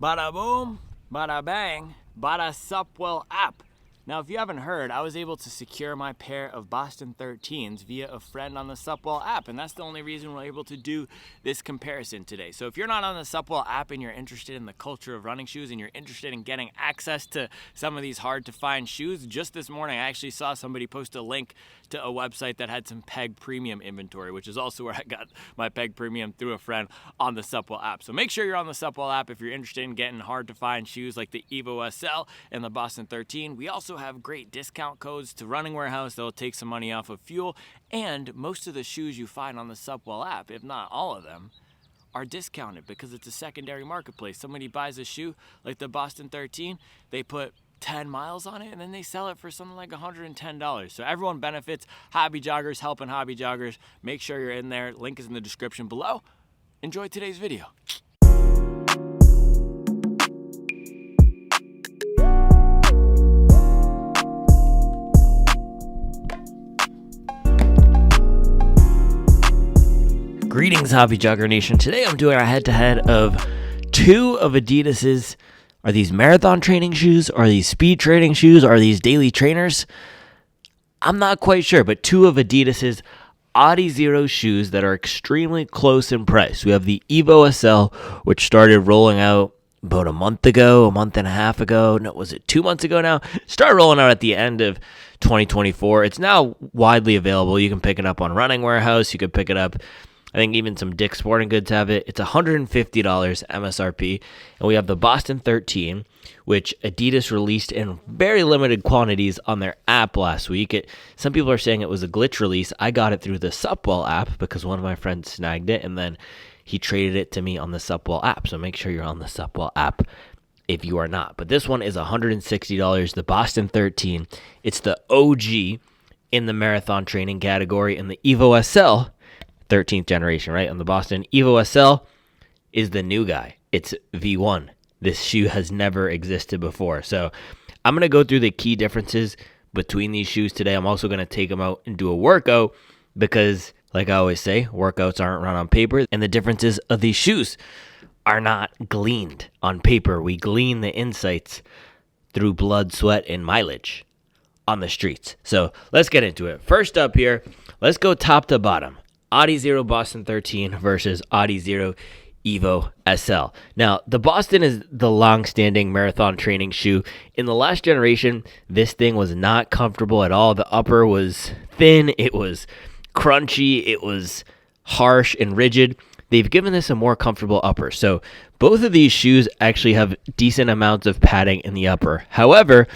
Bada boom, bada bang, bada Supwell app. Now, if you haven't heard, I was able to secure my pair of Boston 13s via a friend on the Supwell app, and that's the only reason we're able to do this comparison today. So if you're not on the Supwell app and you're interested in the culture of running shoes and you're interested in getting access to some of these hard-to-find shoes, just this morning I actually saw somebody post a link to a website that had some Peg Premium inventory, which is also where I got my Peg Premium through a friend on the Supwell app. So make sure you're on the Supwell app if you're interested in getting hard-to-find shoes like the Evo SL and the Boston 13. We also have great discount codes to Running Warehouse that will take some money off of fuel, and most of the shoes you find on the Supwell app, if not all of them, are discounted because it's a secondary marketplace. Somebody buys a shoe like the Boston 13, they put 10 miles on it, and then they sell it for something like $110. So everyone benefits. Hobby joggers helping hobby joggers. Make sure you're in there. Link is in the description below. Enjoy today's video. Greetings, Hobby Jogger Nation. Today I'm doing a head-to-head of two of Adidas's. Are these marathon training shoes? Are these speed training shoes? Are these daily trainers? I'm not quite sure, but two of Adidas's Adizero shoes that are extremely close in price. We have the Evo SL, which started rolling out about a month and a half ago. No, was it 2 months ago now? Started rolling out at the end of 2024. It's now widely available. You can pick it up on Running Warehouse. You could pick it up, I think even some Dick's Sporting Goods have it. It's $150 MSRP. And we have the Boston 13, which Adidas released in very limited quantities on their app last week. Some people are saying it was a glitch release. I got it through the Supwell app because one of my friends snagged it, and then he traded it to me on the Supwell app. So make sure you're on the Supwell app if you are not. But this one is $160, the Boston 13. It's the OG in the marathon training category, and the Evo SL 13th generation, right? On the Boston, Evo SL is the new guy. It's V1. This shoe has never existed before. So I'm going to go through the key differences between these shoes today. I'm also going to take them out and do a workout because, like I always say, workouts aren't run on paper, and the differences of these shoes are not gleaned on paper. We glean the insights through blood, sweat, and mileage on the streets. So let's get into it. First up here, let's go top to bottom. Adizero Boston 13 versus Adizero Evo SL. Now, the Boston is the long-standing marathon training shoe. In the last generation, this thing was not comfortable at all. The upper was thin, it was crunchy, it was harsh and rigid. They've given this a more comfortable upper. So both of these shoes actually have decent amounts of padding in the upper. However,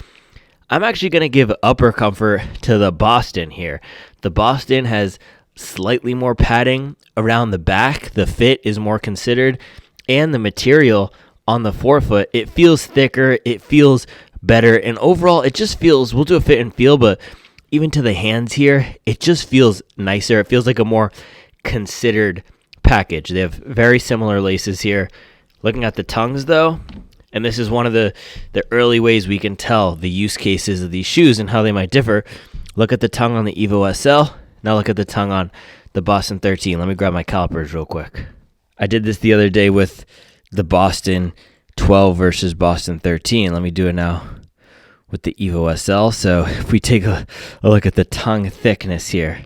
I'm actually going to give upper comfort to the Boston here. The Boston has slightly more padding around the back. The fit is more considered, and the material on the forefoot, it feels thicker, it feels better, and overall it just feels, we'll do a fit and feel, but even to the hands here, it just feels nicer. It feels like a more considered package. They have very similar laces here. Looking at the tongues though, and this is one of the early ways we can tell the use cases of these shoes and how they might differ. Look at the tongue on the Evo SL. Now look at the tongue on the Boston 13. Let me grab my calipers real quick. I did this the other day with the Boston 12 versus Boston 13. Let me do it now with the Evo SL. So if we take a look at the tongue thickness here,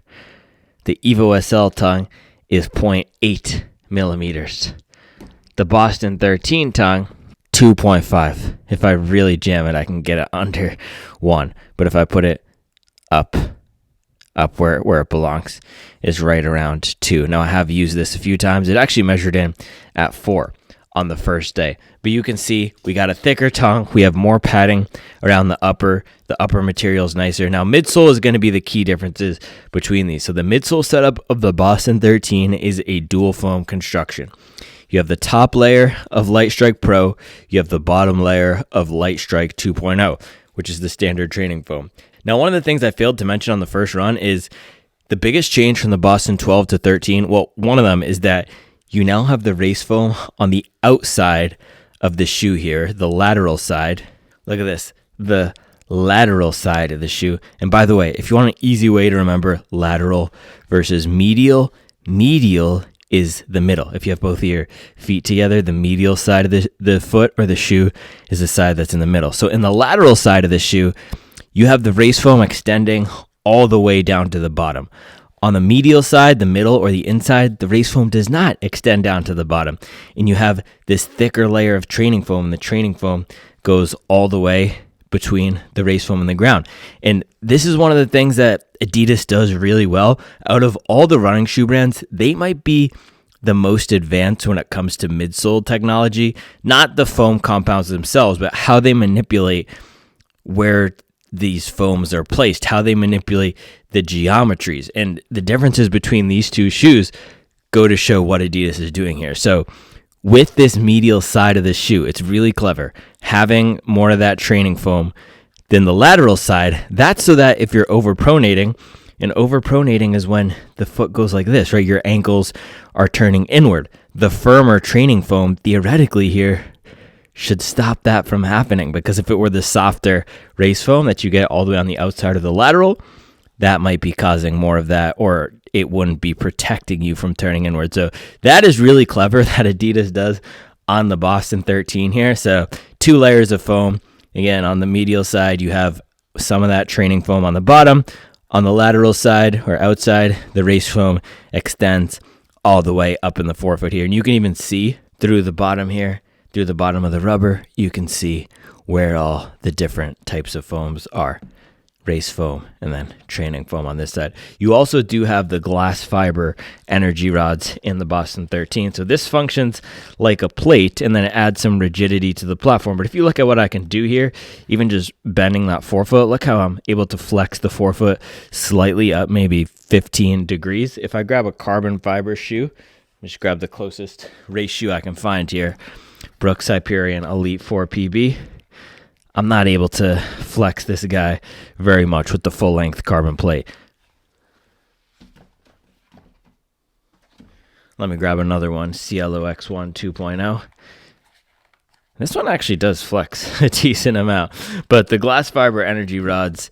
the Evo SL tongue is 0.8 millimeters. The Boston 13 tongue, 2.5. If I really jam it, I can get it under 1. But if I put it up where it belongs, is right around 2. Now, I have used this a few times. It actually measured in at 4 on the first day. But you can see we got a thicker tongue. We have more padding around the upper. The upper material is nicer. Now, midsole is going to be the key differences between these. So the midsole setup of the Boston 13 is a dual foam construction. You have the top layer of Light Strike Pro. You have the bottom layer of Light Strike 2.0, which is the standard training foam. Now, one of the things I failed to mention on the first run is the biggest change from the Boston 12 to 13. Well, one of them is that you now have the race foam on the outside of the shoe here, the lateral side. Look at this, the lateral side of the shoe. And by the way, if you want an easy way to remember lateral versus medial, medial is the middle. If you have both of your feet together, the medial side of the foot or the shoe is the side that's in the middle. So in the lateral side of the shoe, you have the race foam extending all the way down to the bottom. On the medial side, the middle or the inside, the race foam does not extend down to the bottom. And you have this thicker layer of training foam, and the training foam goes all the way between the race foam and the ground. And this is one of the things that Adidas does really well. Out of all the running shoe brands, they might be the most advanced when it comes to midsole technology. Not the foam compounds themselves, but how they manipulate where these foams are placed, how they manipulate the geometries. And the differences between these two shoes go to show what Adidas is doing here. So with this medial side of the shoe, it's really clever having more of that training foam than the lateral side. That's so that if you're overpronating, and overpronating is when the foot goes like this, right? Your ankles are turning inward. The firmer training foam, theoretically here, should stop that from happening, because if it were the softer race foam that you get all the way on the outside of the lateral, that might be causing more of that, or it wouldn't be protecting you from turning inward. So that is really clever that Adidas does on the Boston 13 here. So 2 layers of foam. Again, on the medial side, you have some of that training foam on the bottom. On the lateral side or outside, the race foam extends all the way up in the forefoot here. And you can even see through the bottom here, through the bottom of the rubber, you can see where all the different types of foams are. Race foam and then training foam on this side. You also do have the glass fiber energy rods in the Boston 13. So this functions like a plate, and then it adds some rigidity to the platform. But if you look at what I can do here, even just bending that forefoot, look how I'm able to flex the forefoot slightly up, maybe 15 degrees. If I grab a carbon fiber shoe, just grab the closest race shoe I can find here, Brooks Hyperion Elite 4 PB. I'm not able to flex this guy very much with the full-length carbon plate. Let me grab another one, Cielo X1 2.0. This one actually does flex a decent amount, but the glass fiber energy rods,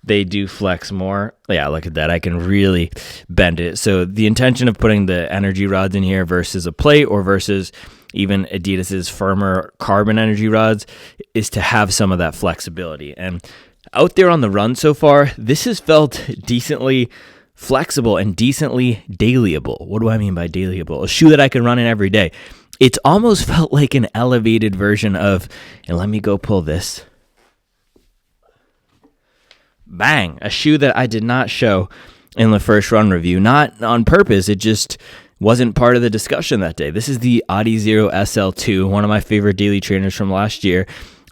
they do flex more. Yeah, look at that. I can really bend it. So the intention of putting the energy rods in here versus a plate or versus even Adidas's firmer carbon energy rods is to have some of that flexibility. And out there on the run so far, this has felt decently flexible and decently dailyable. What do I mean by dailyable? A shoe that I can run in every day. It's almost felt like an elevated version of, and let me go pull this. Bang, a shoe that I did not show in the first run review, not on purpose. It just wasn't part of the discussion that day. This is the Adizero SL2, one of my favorite daily trainers from last year.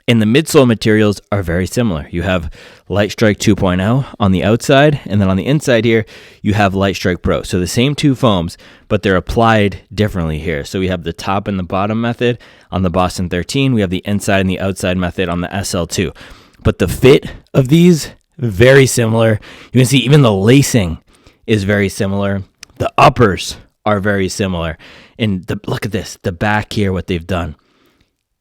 And the midsole materials are very similar. You have Light Strike 2.0 on the outside, and then on the inside here, you have Light Strike Pro. So the same 2 foams, but they're applied differently here. So we have the top and the bottom method on the Boston 13. We have the inside and the outside method on the SL2. But the fit of these, very similar. You can see even the lacing is very similar. The uppers are very similar. And look at this, the back here, what they've done,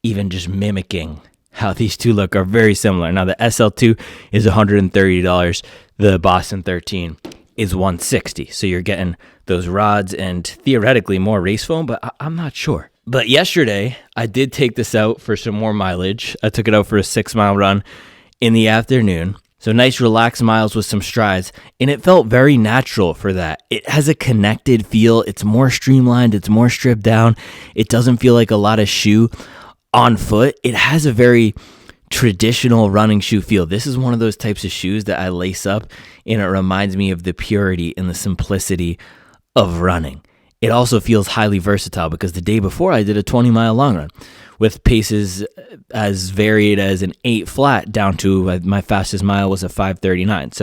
even just mimicking how these two look, are very similar. Now the SL2 is $130. The Boston 13 is $160. So you're getting those rods and theoretically more race foam, but I'm not sure. But yesterday I did take this out for some more mileage. I took it out for a 6-mile run in the afternoon. So nice relaxed miles with some strides, and it felt very natural for that. It has a connected feel. It's more streamlined. It's more stripped down. It doesn't feel like a lot of shoe on foot. It has a very traditional running shoe feel. This is one of those types of shoes that I lace up, and it reminds me of the purity and the simplicity of running. It also feels highly versatile because the day before I did a 20-mile long run with paces as varied as an 8 flat down to my fastest mile was a 5:39.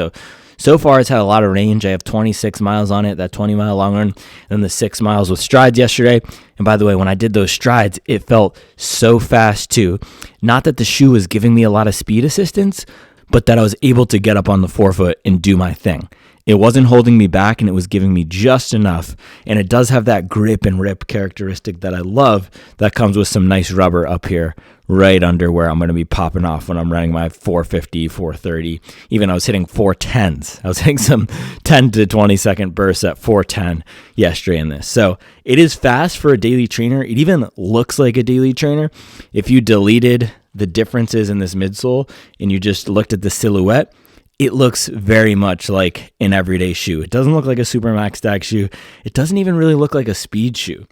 So far it's had a lot of range. I have 26 miles on it, that 20-mile long run, and the 6 miles with strides yesterday. And by the way, when I did those strides, it felt so fast too. Not that the shoe was giving me a lot of speed assistance, but that I was able to get up on the forefoot and do my thing. It wasn't holding me back, and it was giving me just enough. And it does have that grip and rip characteristic that I love that comes with some nice rubber up here right under where I'm going to be popping off when I'm running my 450, 430. Even I was hitting 410s. I was hitting some 10 to 20 second bursts at 410 yesterday in this. So it is fast for a daily trainer. It even looks like a daily trainer. If you deleted the differences in this midsole and you just looked at the silhouette, it looks very much like an everyday shoe. It doesn't look like a Supermax Stack shoe. It doesn't even really look like a speed shoe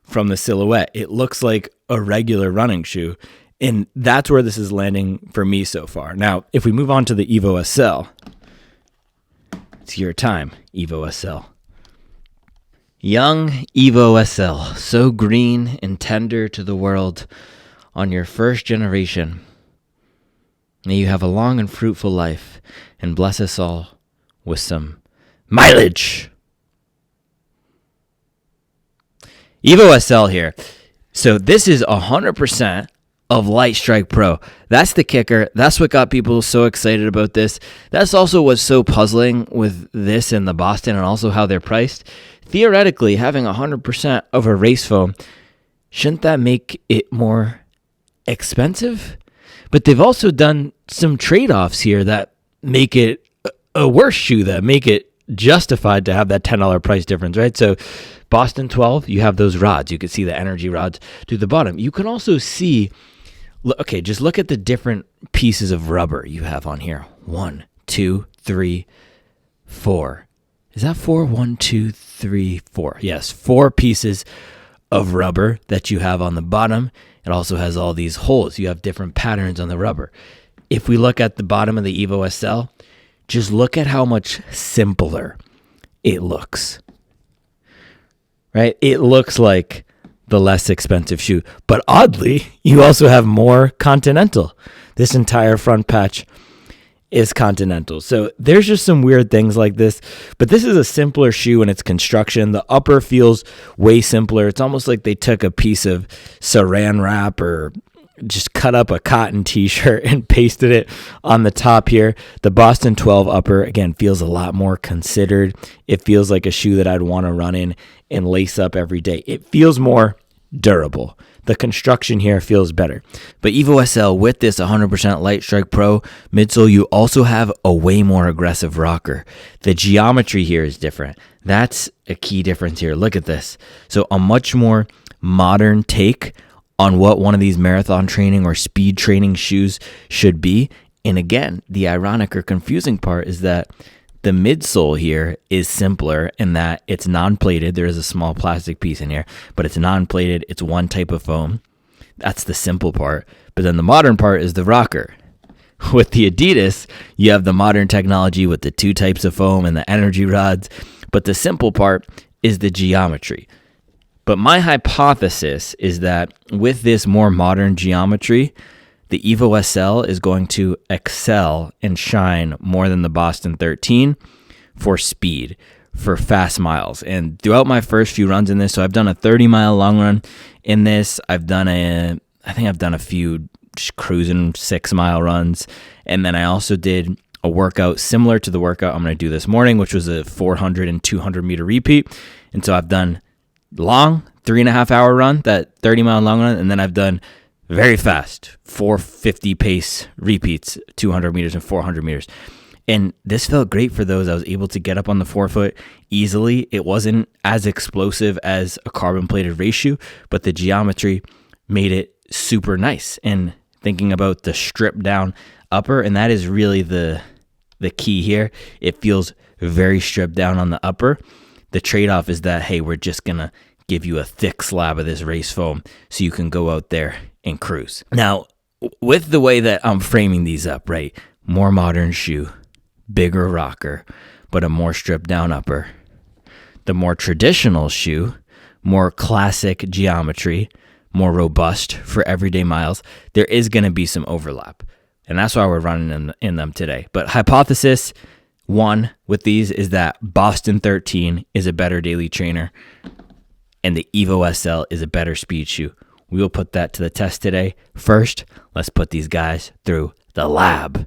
from the silhouette. It looks like a regular running shoe. And that's where this is landing for me so far. Now, if we move on to the Evo SL, it's your time, Evo SL. Young Evo SL, so green and tender to the world on your first generation. May you have a long and fruitful life, and bless us all with some mileage. Evo SL here. So this is 100% of Light Strike Pro. That's the kicker. That's what got people so excited about this. That's also what's so puzzling with this and the Boston, and also how they're priced. Theoretically, having 100% of a race foam, shouldn't that make it more expensive? But they've also done some trade-offs here that make it a worse shoe, that make it justified to have that $10 price difference, right? So Boston 12, you have those rods. You can see the energy rods to the bottom. You can also see, okay, just look at the different pieces of rubber you have on here. 1, 2, 3, 4. Is that 4? 1, 2, 3, 4. Yes, 4 pieces of rubber that you have on the bottom. It also has all these holes. You have different patterns on the rubber. If we look at the bottom of the Evo SL, just look at how much simpler it looks, right? It looks like the less expensive shoe, but oddly, you also have more Continental. This entire front patch is Continental. So there's just some weird things like this, but this is a simpler shoe in its construction. The upper feels way simpler. It's almost like they took a piece of saran wrap or just cut up a cotton t-shirt and pasted it on the top here. The Boston 12 upper, again, feels a lot more considered. It feels like a shoe that I'd want to run in and lace up every day. It feels more durable. The construction here feels better. But Evo SL, with this 100% Light Strike Pro midsole, you also have a way more aggressive rocker. The geometry here is different. That's a key difference here. Look at this. So a much more modern take on what one of these marathon training or speed training shoes should be. And again, the ironic or confusing part is that the midsole here is simpler in that it's non-plated. There is a small plastic piece in here, but it's non-plated. It's one type of foam. That's the simple part. But then the modern part is the rocker. With the Adidas, you have the modern technology with the 2 types of foam and the energy rods. But the simple part is the geometry. But my hypothesis is that with this more modern geometry, the Evo SL is going to excel and shine more than the Boston 13 for speed, for fast miles. And throughout my first few runs in this, so I've done a 30-mile long run in this. I think I've done a few just cruising 6-mile runs. And then I also did a workout similar to the workout I'm going to do this morning, which was a 400 and 200 meter repeat. And so I've done long 3.5-hour run, that 30-mile long run, and then I've done very fast 450 pace repeats, 200 meters and 400 meters. And this felt great for those. I was able to get up on the forefoot easily. It wasn't as explosive as a carbon plated race shoe, but the geometry made it super nice. And thinking about the stripped down upper, and that is really the key here. It feels very stripped down on the upper. The trade-off is that, hey, we're just going to give you a thick slab of this race foam so you can go out there and cruise. Now, with the way that I'm framing these up, right? More modern shoe, bigger rocker, but a more stripped down upper. The more traditional shoe, more classic geometry, more robust for everyday miles. There is going to be some overlap, and that's why we're running in them today. But hypothesis 1 with these is that Boston 13 is a better daily trainer and the Evo SL is a better speed shoe. We will put that to the test today. First, let's put these guys through the lab.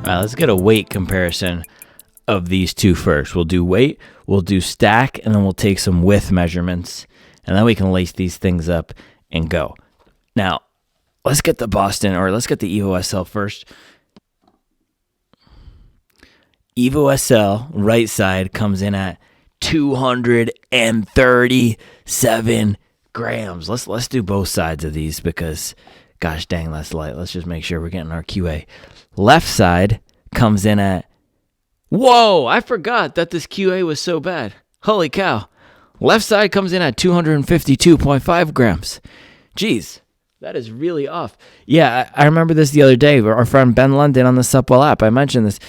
All right, let's get a weight comparison of these two first. We'll do weight, we'll do stack, and then we'll take some width measurements, and then we can lace these things up and go. Now, let's get the Boston, or let's get the Evo SL first. Evo SL right side comes in at 237 grams. Let's do both sides of these because, gosh dang, that's light. Let's just make sure we're getting our QA. Left side comes in at, whoa, I forgot that this QA was so bad. Holy cow. Left side comes in at 252.5 grams. Jeez, that is really off. Yeah, I remember this the other day. Our friend Ben London on the Supwell app, I mentioned this.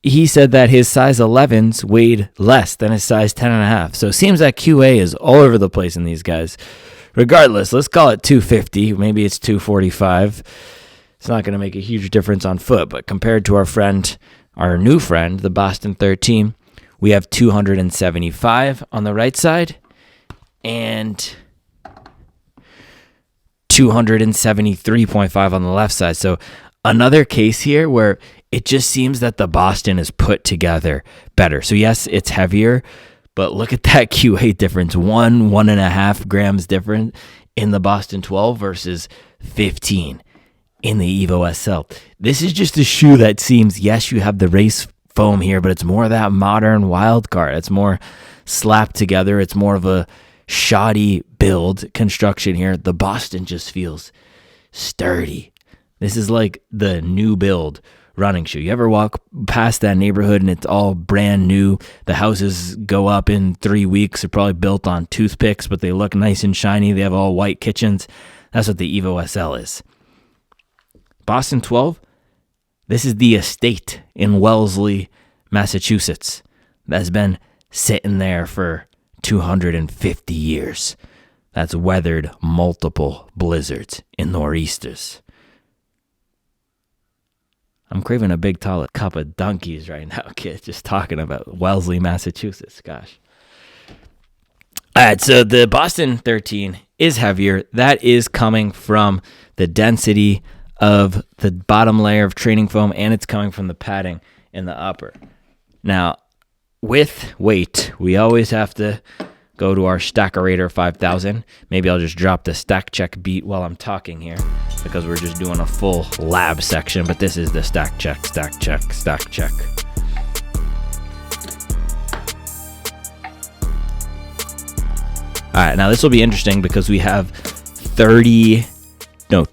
He said that his size 11s weighed less than his size 10.5. So it seems that QA is all over the place in these guys. Regardless, let's call it 250. Maybe it's 245. It's not going to make a huge difference on foot, but compared to our new friend, the Boston 13, we have 275 on the right side and 273.5 on the left side. So another case here where it just seems that the Boston is put together better. So yes, it's heavier, but look at that QA difference. 1.5 grams different in the Boston 12 versus 15 in the Evo SL. This is just a shoe that seems, yes, you have the race foam here, but it's more of that modern wild card. It's more slapped together. It's more of a shoddy build construction here. The Boston just feels sturdy. This is like the new build running shoe. You ever walk past that neighborhood and it's all brand new? The houses go up in 3 weeks. They're probably built on toothpicks, but they look nice and shiny. They have all white kitchens. That's what the Evo SL is. Boston 12, this is the estate in Wellesley, Massachusetts, that's been sitting there for 250 years. That's weathered multiple blizzards and nor'easters. I'm craving a big tall cup of donkeys right now, kid, just talking about Wellesley, Massachusetts. Gosh. All right, so the Boston 13 is heavier. That is coming from the density of the bottom layer of training foam, and it's coming from the padding in the upper. Now, with weight, we always have to go to our Stackerator 5000. Maybe I'll just drop the stack check beat while I'm talking here because we're just doing a full lab section, but this is the stack check, stack check, stack check. All right, now this will be interesting because we have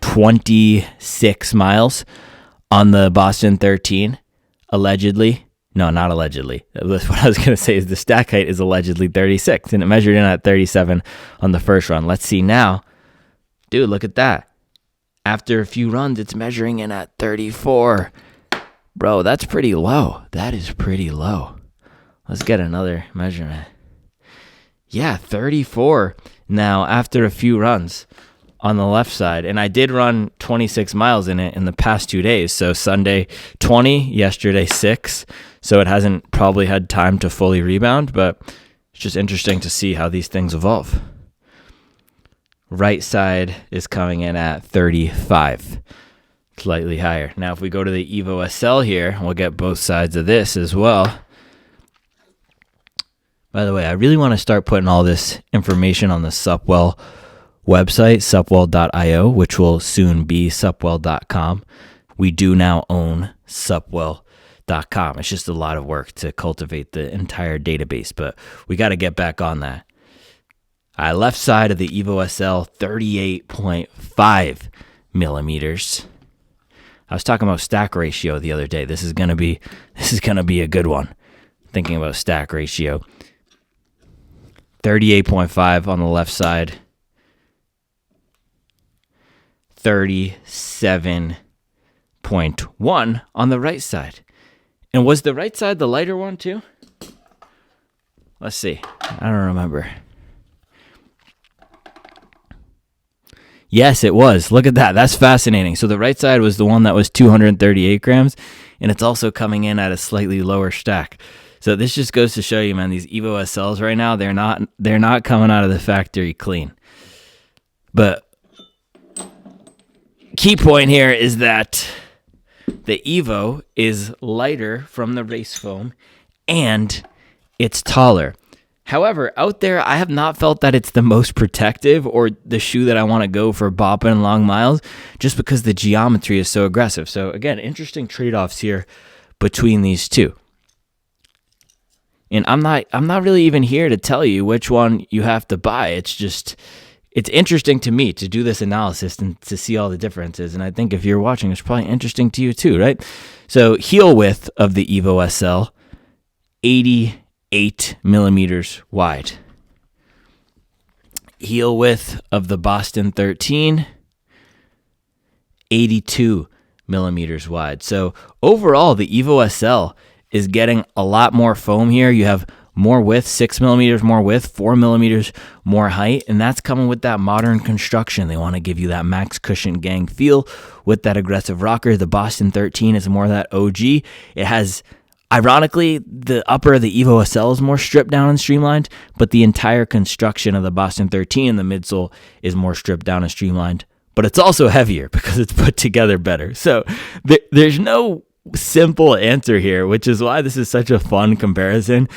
26 miles on the Boston 13, allegedly. No, not allegedly. What I was going to say is the stack height is allegedly 36, and it measured in at 37 on the first run. Let's see now. Dude, look at that. After a few runs, it's measuring in at 34. Bro, that's pretty low. That is pretty low. Let's get another measurement. Yeah, 34 now after a few runs on the left side. And I did run 26 miles in it in the past 2 days. So Sunday 20, yesterday 6. So it hasn't probably had time to fully rebound, but it's just interesting to see how these things evolve. Right side is coming in at 35, slightly higher. Now if we go to the Evo SL here, we'll get both sides of this as well. By the way, I really want to start putting all this information on the Supwell website, supwell.io, which will soon be supwell.com. We do now own supwell.com. It's just a lot of work to cultivate the entire database, but we got to get back on that. Left side of the Evo SL, 38.5 millimeters. I was talking about stack ratio the other day. This is gonna be a good one. Thinking about stack ratio. 38.5 on the left side. 37.1 on the right side. And was the right side the lighter one too? Let's see. I don't remember. Yes, it was. Look at that. That's fascinating. So the right side was the one that was 238 grams, and it's also coming in at a slightly lower stack. So this just goes to show you, man, these Evo SLs right now, they're not coming out of the factory clean. But key point here is that the Evo is lighter from the race foam and it's taller. However, out there, I have not felt that it's the most protective or the shoe that I want to go for bopping long miles just because the geometry is so aggressive. So again, interesting trade-offs here between these two. And I'm not really even here to tell you which one you have to buy. It's interesting to me to do this analysis and to see all the differences. And I think if you're watching, it's probably interesting to you too, right? So heel width of the Evo SL, 88 millimeters wide. Heel width of the Boston 13, 82 millimeters wide. So overall, the Evo SL is getting a lot more foam here. You have more width, 6 millimeters more width, 4 millimeters more height, and that's coming with that modern construction. They want to give you that max cushion gang feel with that aggressive rocker. The Boston 13 is more of that OG. It has, ironically, the upper of the Evo SL is more stripped down and streamlined, but the entire construction of the Boston 13 and the midsole is more stripped down and streamlined. But it's also heavier because it's put together better. So there's no simple answer here, which is why this is such a fun comparison.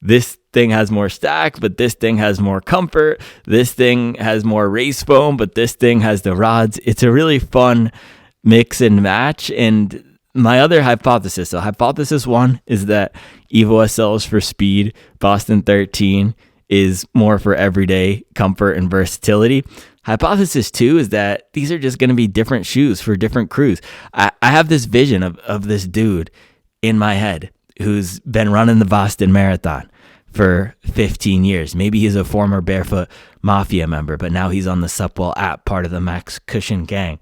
This thing has more stack, but this thing has more comfort. This thing has more race foam, but this thing has the rods. It's a really fun mix and match. And my other hypothesis, so hypothesis one is that Evo SL is for speed, Boston 13 is more for everyday comfort and versatility. Hypothesis two is that these are just going to be different shoes for different crews. I have this vision of this dude in my head who's been running the Boston Marathon for 15 years. Maybe he's a former Barefoot Mafia member, but now he's on the Supwell app, part of the Max Cushion gang.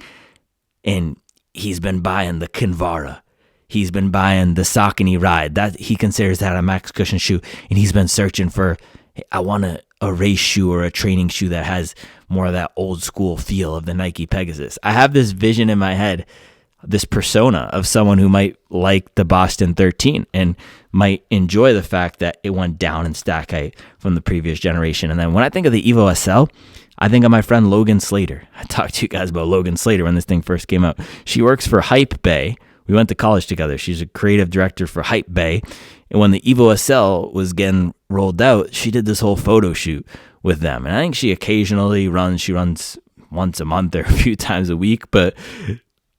And he's been buying the Kinvara. He's been buying the Saucony Ride. That he considers that a Max Cushion shoe. And he's been searching for, hey, I want a race shoe or a training shoe that has more of that old school feel of the Nike Pegasus. I have this vision in my head, this persona of someone who might like the Boston 13 and might enjoy the fact that it went down in stack height from the previous generation. And then when I think of the Evo SL, I think of my friend Logan Slater. I talked to you guys about Logan Slater when this thing first came out. She works for Hype Bay. We went to college together. She's a creative director for Hype Bay. And when the Evo SL was getting rolled out, she did this whole photo shoot with them. And I think she occasionally runs. She runs once a month or a few times a week. But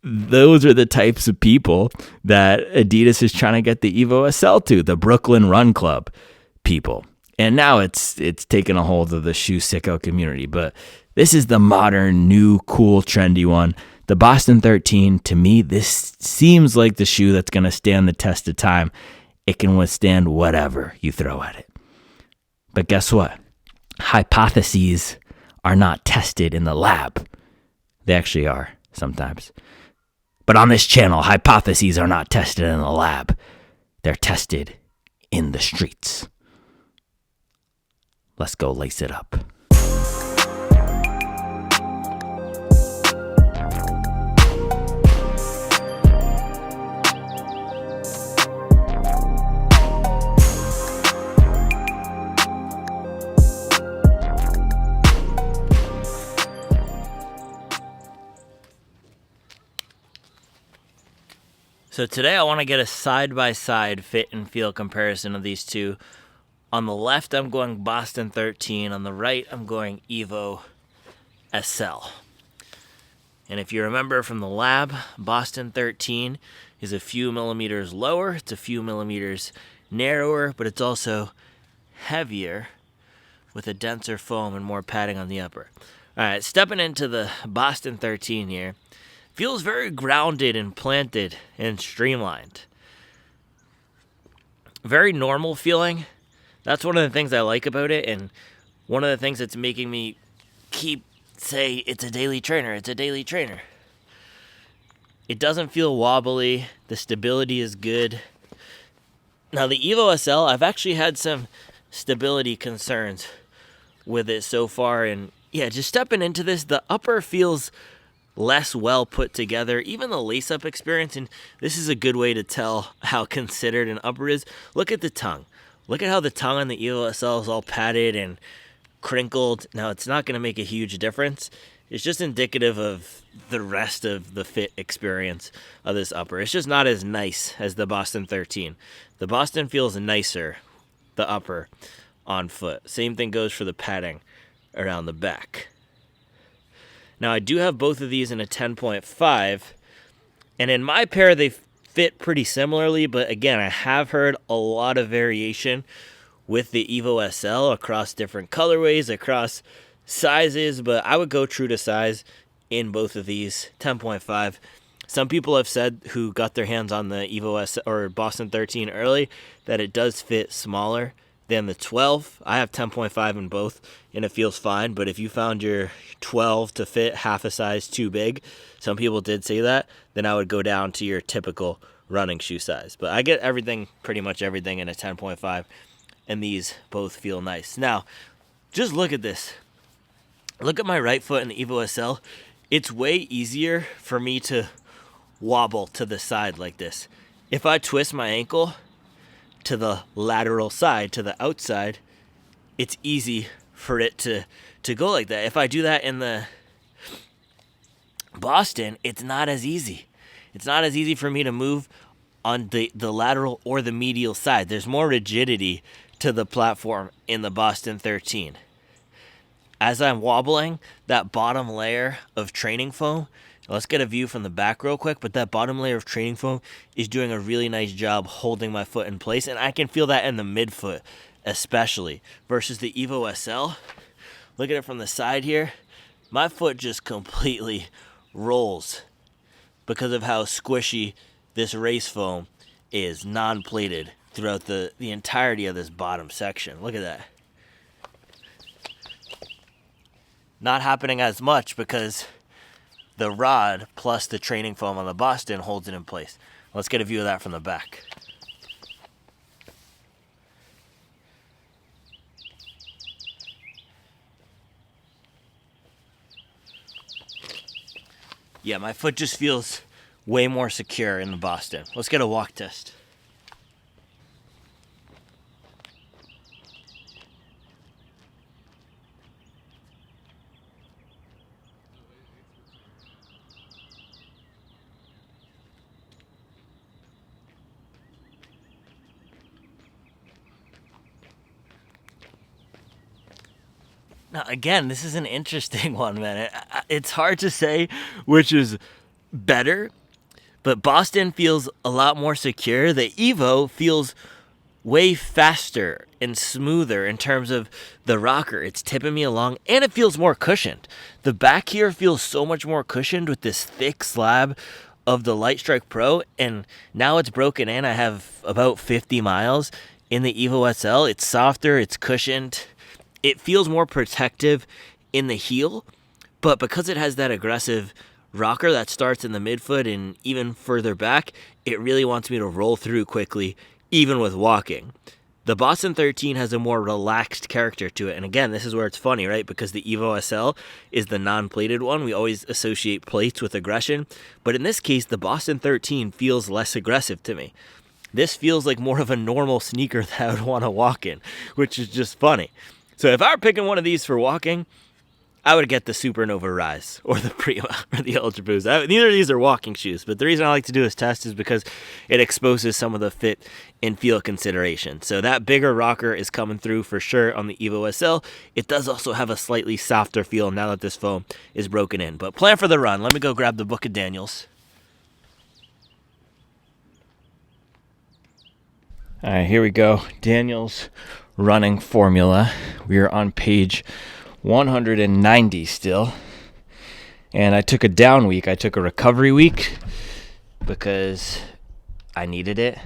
those are the types of people that Adidas is trying to get the Evo SL to, the Brooklyn Run Club people. And now it's taken a hold of the shoe sicko community. But this is the modern, new, cool, trendy one. The Boston 13, to me, this seems like the shoe that's going to stand the test of time. It can withstand whatever you throw at it. But guess what? Hypotheses are not tested in the lab. They actually are sometimes. But on this channel, hypotheses are not tested in the lab. They're tested in the streets. Let's go lace it up. So today I want to get a side-by-side fit and feel comparison of these two. On the left, I'm going Boston 13. On the right, I'm going Evo SL. And if you remember from the lab, Boston 13 is a few millimeters lower. It's a few millimeters narrower, but it's also heavier with a denser foam and more padding on the upper. All right, stepping into the Boston 13 here. Feels very grounded and planted and streamlined. Very normal feeling. That's one of the things I like about it, and one of the things that's making me keep say it's a daily trainer. It's a daily trainer. It doesn't feel wobbly. The stability is good. Now the Evo SL, I've actually had some stability concerns with it so far, and yeah, just stepping into this, the upper feels less well put together, even the lace-up experience, and this is a good way to tell how considered an upper is. Look at the tongue. Look at how the tongue on the Evo SL is all padded and crinkled. Now, it's not going to make a huge difference. It's just indicative of the rest of the fit experience of this upper. It's just not as nice as the Boston 13. The Boston feels nicer, the upper, on foot. Same thing goes for the padding around the back. Now, I do have both of these in a 10.5, and in my pair, they fit pretty similarly, but again, I have heard a lot of variation with the Evo SL across different colorways, across sizes, but I would go true to size in both of these. 10.5. Some people have said, who got their hands on the Evo SL or Boston 13 early, that it does fit smaller than the 12. I have 10.5 in both, and it feels fine, but if you found your 12 to fit half a size too big, some people did say that, then I would go down to your typical running shoe size. But I get everything, pretty much everything, in a 10.5, and these both feel nice. Now, just look at this. Look at my right foot in the Evo SL. It's way easier for me to wobble to the side like this. If I twist my ankle to the lateral side, to the outside, it's easy for it to go like that. If I do that in the Boston, it's not as easy. It's not as easy for me to move on the lateral or the medial side. There's more rigidity to the platform in the Boston 13. As I'm wobbling, that bottom layer of training foam, let's get a view from the back real quick, but that bottom layer of training foam is doing a really nice job holding my foot in place, and I can feel that in the midfoot especially, versus the Evo SL. Look at it from the side here. My foot just completely rolls because of how squishy this race foam is, non-plated, throughout the entirety of this bottom section. Look at that. Not happening as much because the rod plus the training foam on the Boston holds it in place. Let's get a view of that from the back. Yeah, my foot just feels way more secure in the Boston. Let's get a walk test. Now, again, this is an interesting one, man. It's hard to say which is better, but Boston feels a lot more secure. The Evo feels way faster and smoother in terms of the rocker. It's tipping me along, and it feels more cushioned. The back here feels so much more cushioned with this thick slab of the Lightstrike Pro, and now it's broken in. I have about 50 miles in the Evo SL. It's softer, it's cushioned. It feels more protective in the heel, but because it has that aggressive rocker that starts in the midfoot and even further back, it really wants me to roll through quickly, even with walking. The Boston 13 has a more relaxed character to it, and again, this is where it's funny, right? Because the Evo SL is the non-plated one. We always associate plates with aggression, but in this case, the Boston 13 feels less aggressive to me. This feels like more of a normal sneaker that I would want to walk in, which is just funny. So if I were picking one of these for walking, I would get the Supernova Rise or the Prima or the Ultra Boost. Neither of these are walking shoes, but the reason I like to do this test is because it exposes some of the fit and feel consideration. So that bigger rocker is coming through for sure on the Evo SL. It does also have a slightly softer feel now that this foam is broken in. But plan for the run. Let me go grab the book of Daniels. All right, here we go. Daniels running formula. We are on page 190 still, and I took a down week. I took a recovery week because I needed it,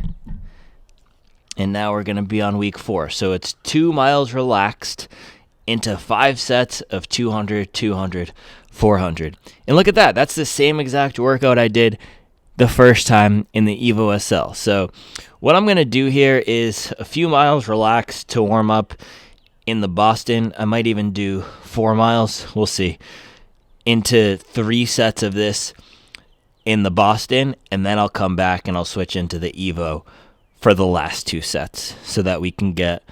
and now we're going to be on week 4. So it's 2 miles relaxed into 5 sets of 200, 200, 400. And look at that. That's the same exact workout I did the first time in the Evo SL. So what I'm going to do here is a few miles relaxed to warm up in the Boston. I might even do 4 miles. We'll see. Into 3 sets of this in the Boston, and then I'll come back and I'll switch into the Evo for the last 2 sets so that we can get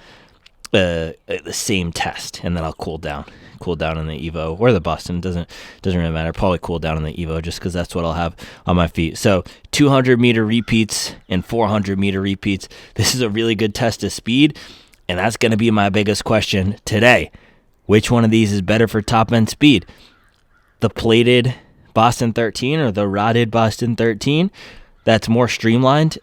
the same test, and then I'll cool down in the Evo or the Boston. Doesn't really matter. Probably cool down in the Evo just because that's what I'll have on my feet. So 200 meter repeats and 400 meter repeats. This is a really good test of speed, and that's going to be my biggest question today. Which one of these is better for top end speed? The plated Boston 13 or the rotted Boston 13? That's more streamlined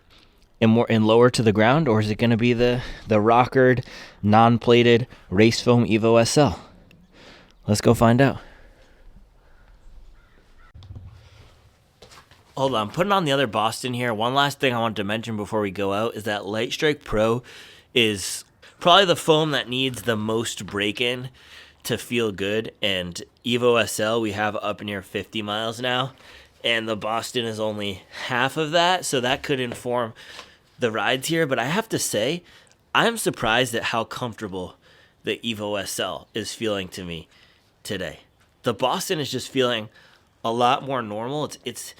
and lower to the ground, or is it going to be the rockered, non-plated race foam Evo SL? Let's go find out. Hold on, I'm putting on the other Boston here. One last thing I want to mention before we go out is that Light Strike Pro is probably the foam that needs the most break-in to feel good, and Evo SL we have up near 50 miles now, and the Boston is only half of that, so that could inform the rides here. But I have to say, I'm surprised at how comfortable the Evo SL is feeling to me today. The Boston is just feeling a lot more normal. It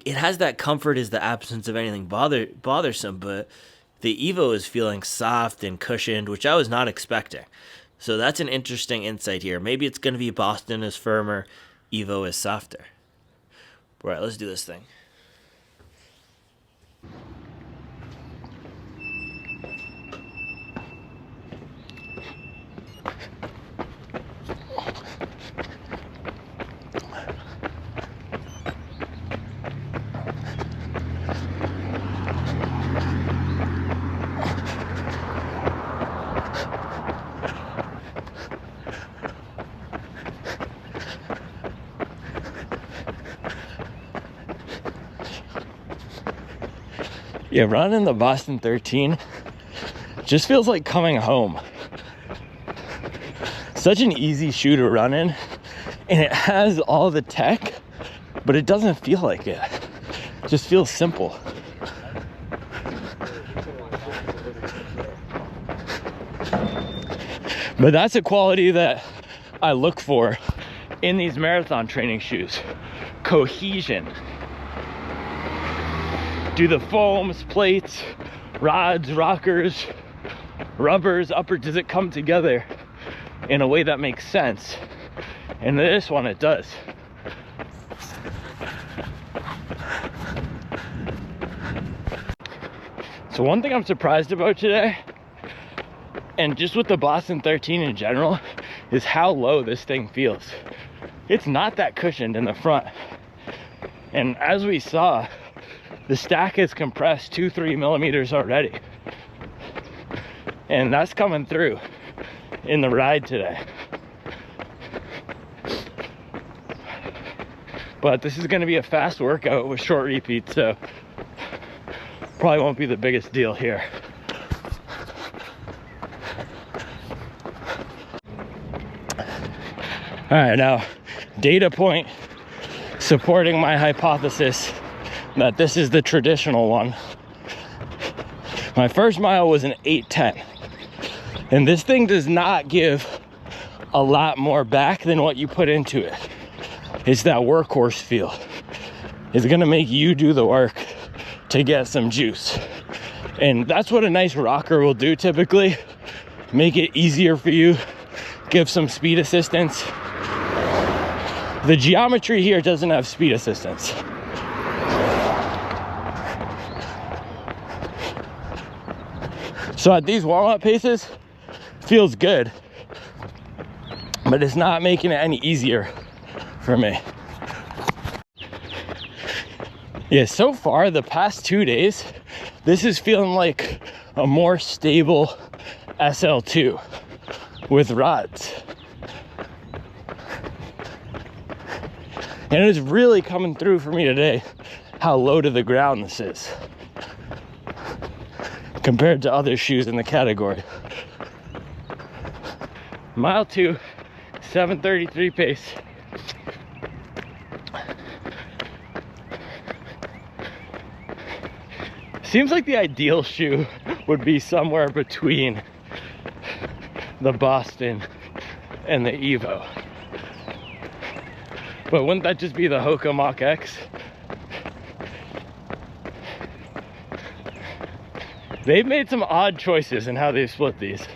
has that comfort as the absence of anything bothersome, but the Evo is feeling soft and cushioned, which I was not expecting. So that's an interesting insight here. Maybe it's going to be Boston is firmer, Evo is softer. All right, let's do this thing. Yeah, running the Boston 13 just feels like coming home. Such an easy shoe to run in, and it has all the tech, but it doesn't feel like it. It just feels simple. But that's a quality that I look for in these marathon training shoes. Cohesion. Do the foams, plates, rods, rockers, rubbers, upper, does it come together in a way that makes sense? And this one, it does. So one thing I'm surprised about today, and just with the Boston 13 in general, is how low this thing feels. It's not that cushioned in the front. And as we saw, the stack is compressed 2-3 millimeters already. And that's coming through in the ride today. But this is going to be a fast workout with short repeats, so probably won't be the biggest deal here. All right, now data point supporting my hypothesis that this is the traditional one. My first mile was an 8:10, and this thing does not give a lot more back than what you put into it. It's that workhorse feel. It's gonna make you do the work to get some juice, and that's what a nice rocker will do typically. Make it easier for you, give some speed assistance. The geometry here doesn't have speed assistance. So at these warm-up paces, feels good, but it's not making it any easier for me. Yeah, so far the past 2 days, this is feeling like a more stable SL2 with rods. And it's really coming through for me today how low to the ground this is compared to other shoes in the category. Mile 2, 7:33 pace. Seems like the ideal shoe would be somewhere between the Boston and the Evo. But wouldn't that just be the Hoka Mach X? They've made some odd choices in how they've split these.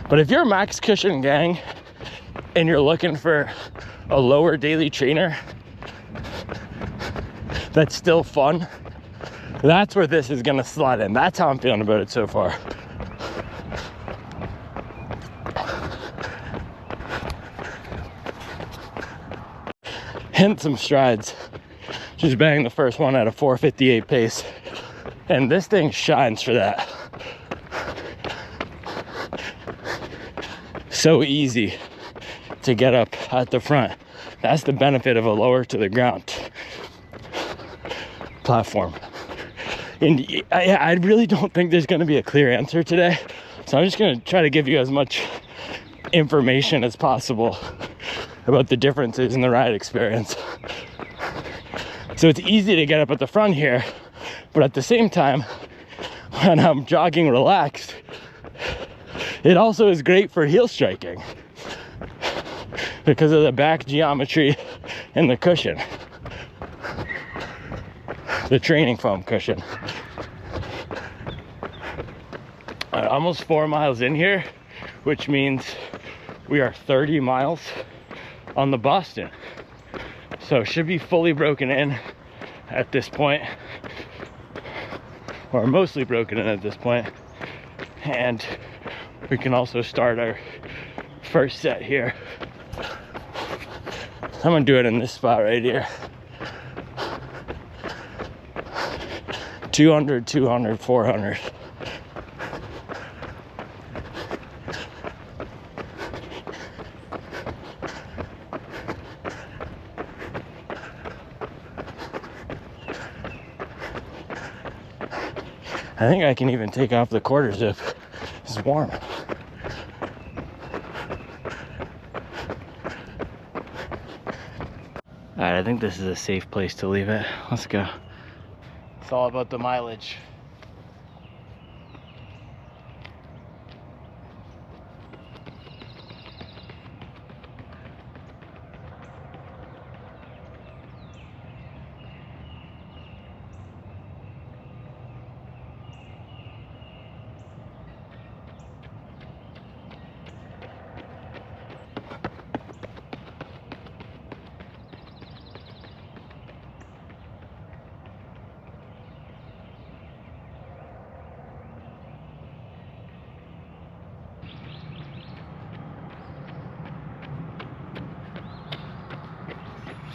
But if you're a max cushion gang and you're looking for a lower daily trainer that's still fun, that's where this is gonna slot in. That's how I'm feeling about it so far. Hint some strides. Just banged the first one at a 4:58 pace. And this thing shines for that. So easy to get up at the front. That's the benefit of a lower to the ground platform. And I really don't think there's going to be a clear answer today. So I'm just going to try to give you as much information as possible about the differences in the ride experience. So it's easy to get up at the front here, but at the same time, when I'm jogging relaxed, it also is great for heel striking because of the back geometry and the cushion, the training foam cushion. Almost 4 miles in here, which means we are 30 miles on the Boston. So should be fully broken in at this point, or mostly broken in at this point. And we can also start our first set here. I'm gonna do it in this spot right here. 200, 200, 400. I think I can even take off the quarter zip. It's warm. All right, I think this is a safe place to leave it. Let's go. It's all about the mileage.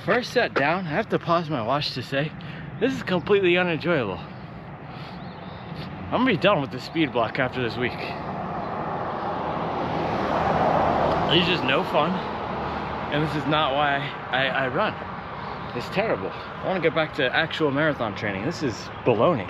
First set down, I have to pause my watch to say, this is completely unenjoyable. I'm gonna be done with the speed block after this week. It's just no fun, and this is not why I run. It's terrible. I wanna get back to actual marathon training. This is baloney.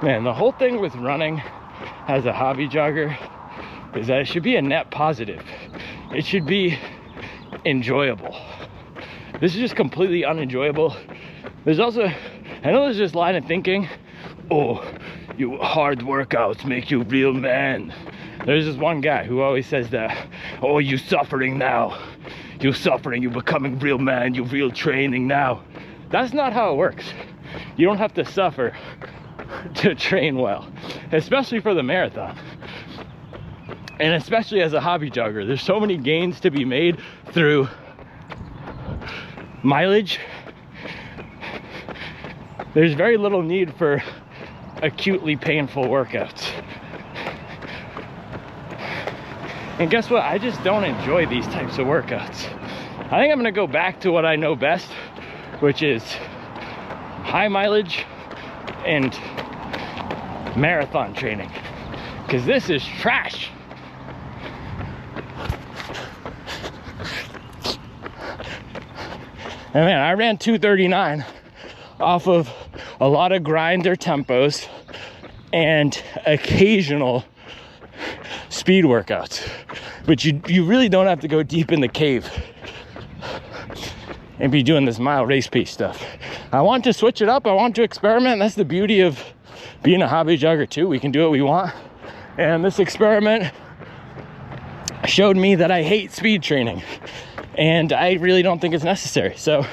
Man, the whole thing with running as a hobby jogger is that it should be a net positive. It should be enjoyable. This is just completely unenjoyable. There's also, I know there's this line of thinking, oh, you hard workouts make you real man. There's this one guy who always says that, oh, you suffering now. You suffering, you becoming real man, you real training now. That's not how it works. You don't have to suffer to train well, especially for the marathon. And especially as a hobby jogger, there's so many gains to be made through mileage. There's very little need for acutely painful workouts. And guess what? I just don't enjoy these types of workouts. I think I'm gonna go back to what I know best, which is high mileage and marathon training, because this is trash. And man, I ran 239 off of a lot of grinder tempos and occasional speed workouts. But you really don't have to go deep in the cave and be doing this mile race pace stuff. I want to switch it up. I want to experiment. That's the beauty of being a hobby jogger too. We can do what we want. And this experiment showed me that I hate speed training, and I really don't think it's necessary. So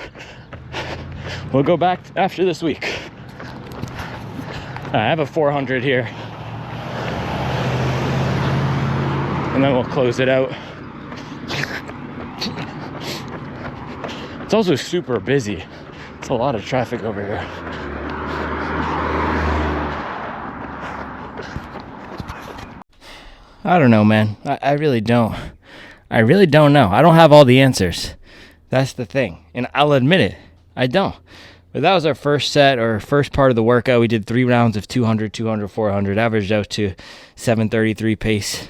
we'll go back after this week. I have a 400 here, and then we'll close it out. It's also super busy. It's a lot of traffic over here. I don't know, man. I really don't. I really don't know. I don't have all the answers. That's the thing. And I'll admit it. I don't. But that was our first set, or first part of the workout. We did 3 rounds of 200, 200, 400. Averaged out to 7:33 pace.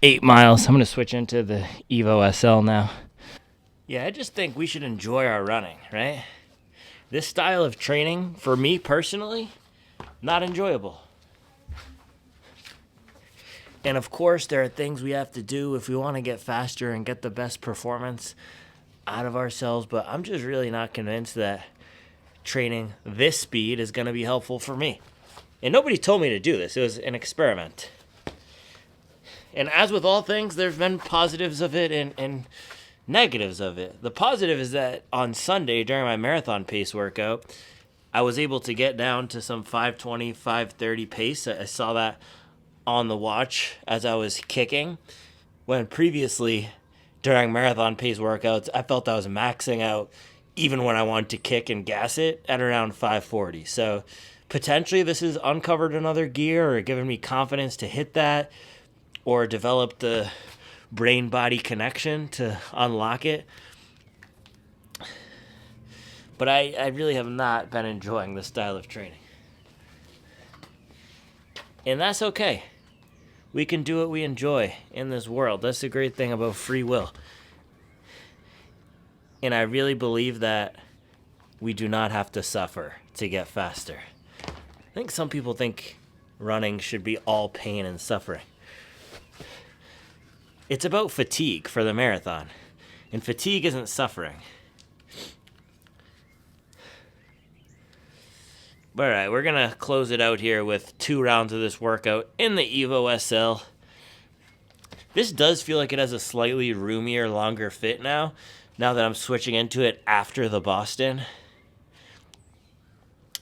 8 miles. I'm going to switch into the Evo SL now. Yeah, I just think we should enjoy our running, right? This style of training, for me personally, not enjoyable. And of course, there are things we have to do if we want to get faster and get the best performance out of ourselves, but I'm just really not convinced that training this speed is going to be helpful for me. And nobody told me to do this. It was an experiment. And as with all things, there's been positives of it and negatives of it. The positive is that on Sunday during my marathon pace workout, I was able to get down to some 5:20, 5:30 pace. I saw that on the watch as I was kicking, when previously during marathon pace workouts, I felt I was maxing out even when I wanted to kick and gas it at around 5:40. So potentially this has uncovered another gear or given me confidence to hit that, or develop the brain-body connection to unlock it. But I really have not been enjoying this style of training. And that's okay. We can do what we enjoy in this world. That's the great thing about free will. And I really believe that we do not have to suffer to get faster. I think some people think running should be all pain and suffering. It's about fatigue for the marathon, and fatigue isn't suffering. All right, we're going to close it out here with 2 rounds of this workout in the Evo SL. This does feel like it has a slightly roomier, longer fit now that I'm switching into it after the Boston.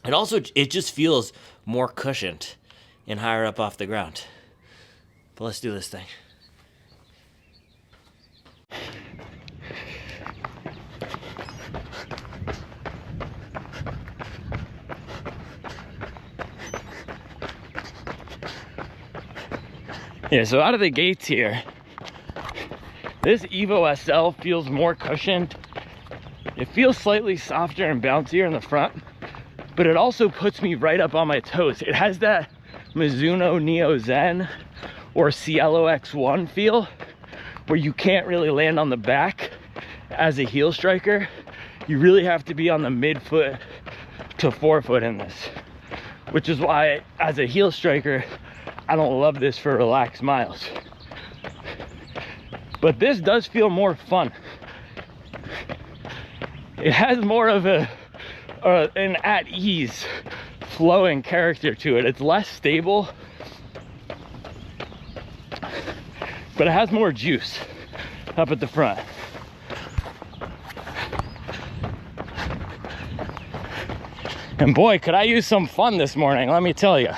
And also, it just feels more cushioned and higher up off the ground. But let's do this thing. Yeah, so out of the gates here, this Evo SL feels more cushioned. It feels slightly softer and bouncier in the front, but it also puts me right up on my toes. It has that Mizuno Neo Zen or Cielo X1 feel, where you can't really land on the back as a heel striker. You really have to be on the midfoot to forefoot in this, which is why as a heel striker, I don't love this for relaxed miles. But this does feel more fun. It has more of an at ease, flowing character to it. It's less stable, but it has more juice up at the front. And boy, could I use some fun this morning, let me tell you.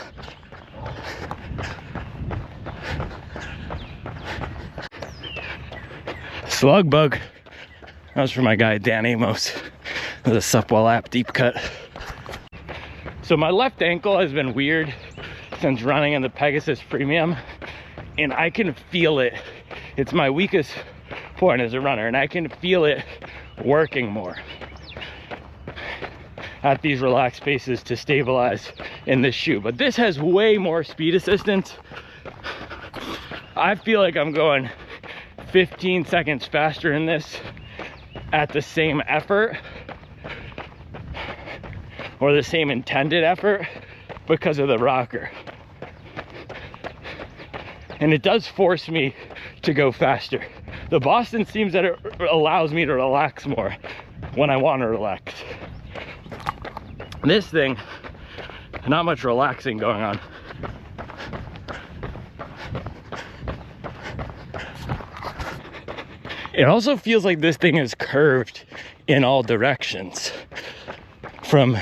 Slug bug. That was for my guy Dan Amos. The Supwell app deep cut. So my left ankle has been weird since running in the Pegasus Premium, and I can feel it. It's my weakest point as a runner, and I can feel it working more at these relaxed paces to stabilize in this shoe. But this has way more speed assistance. I feel like I'm going 15 seconds faster in this at the same effort, or the same intended effort, because of the rocker. And it does force me to go faster. The Boston seems that it allows me to relax more when I want to relax. This thing, not much relaxing going on. It also feels like this thing is curved in all directions, from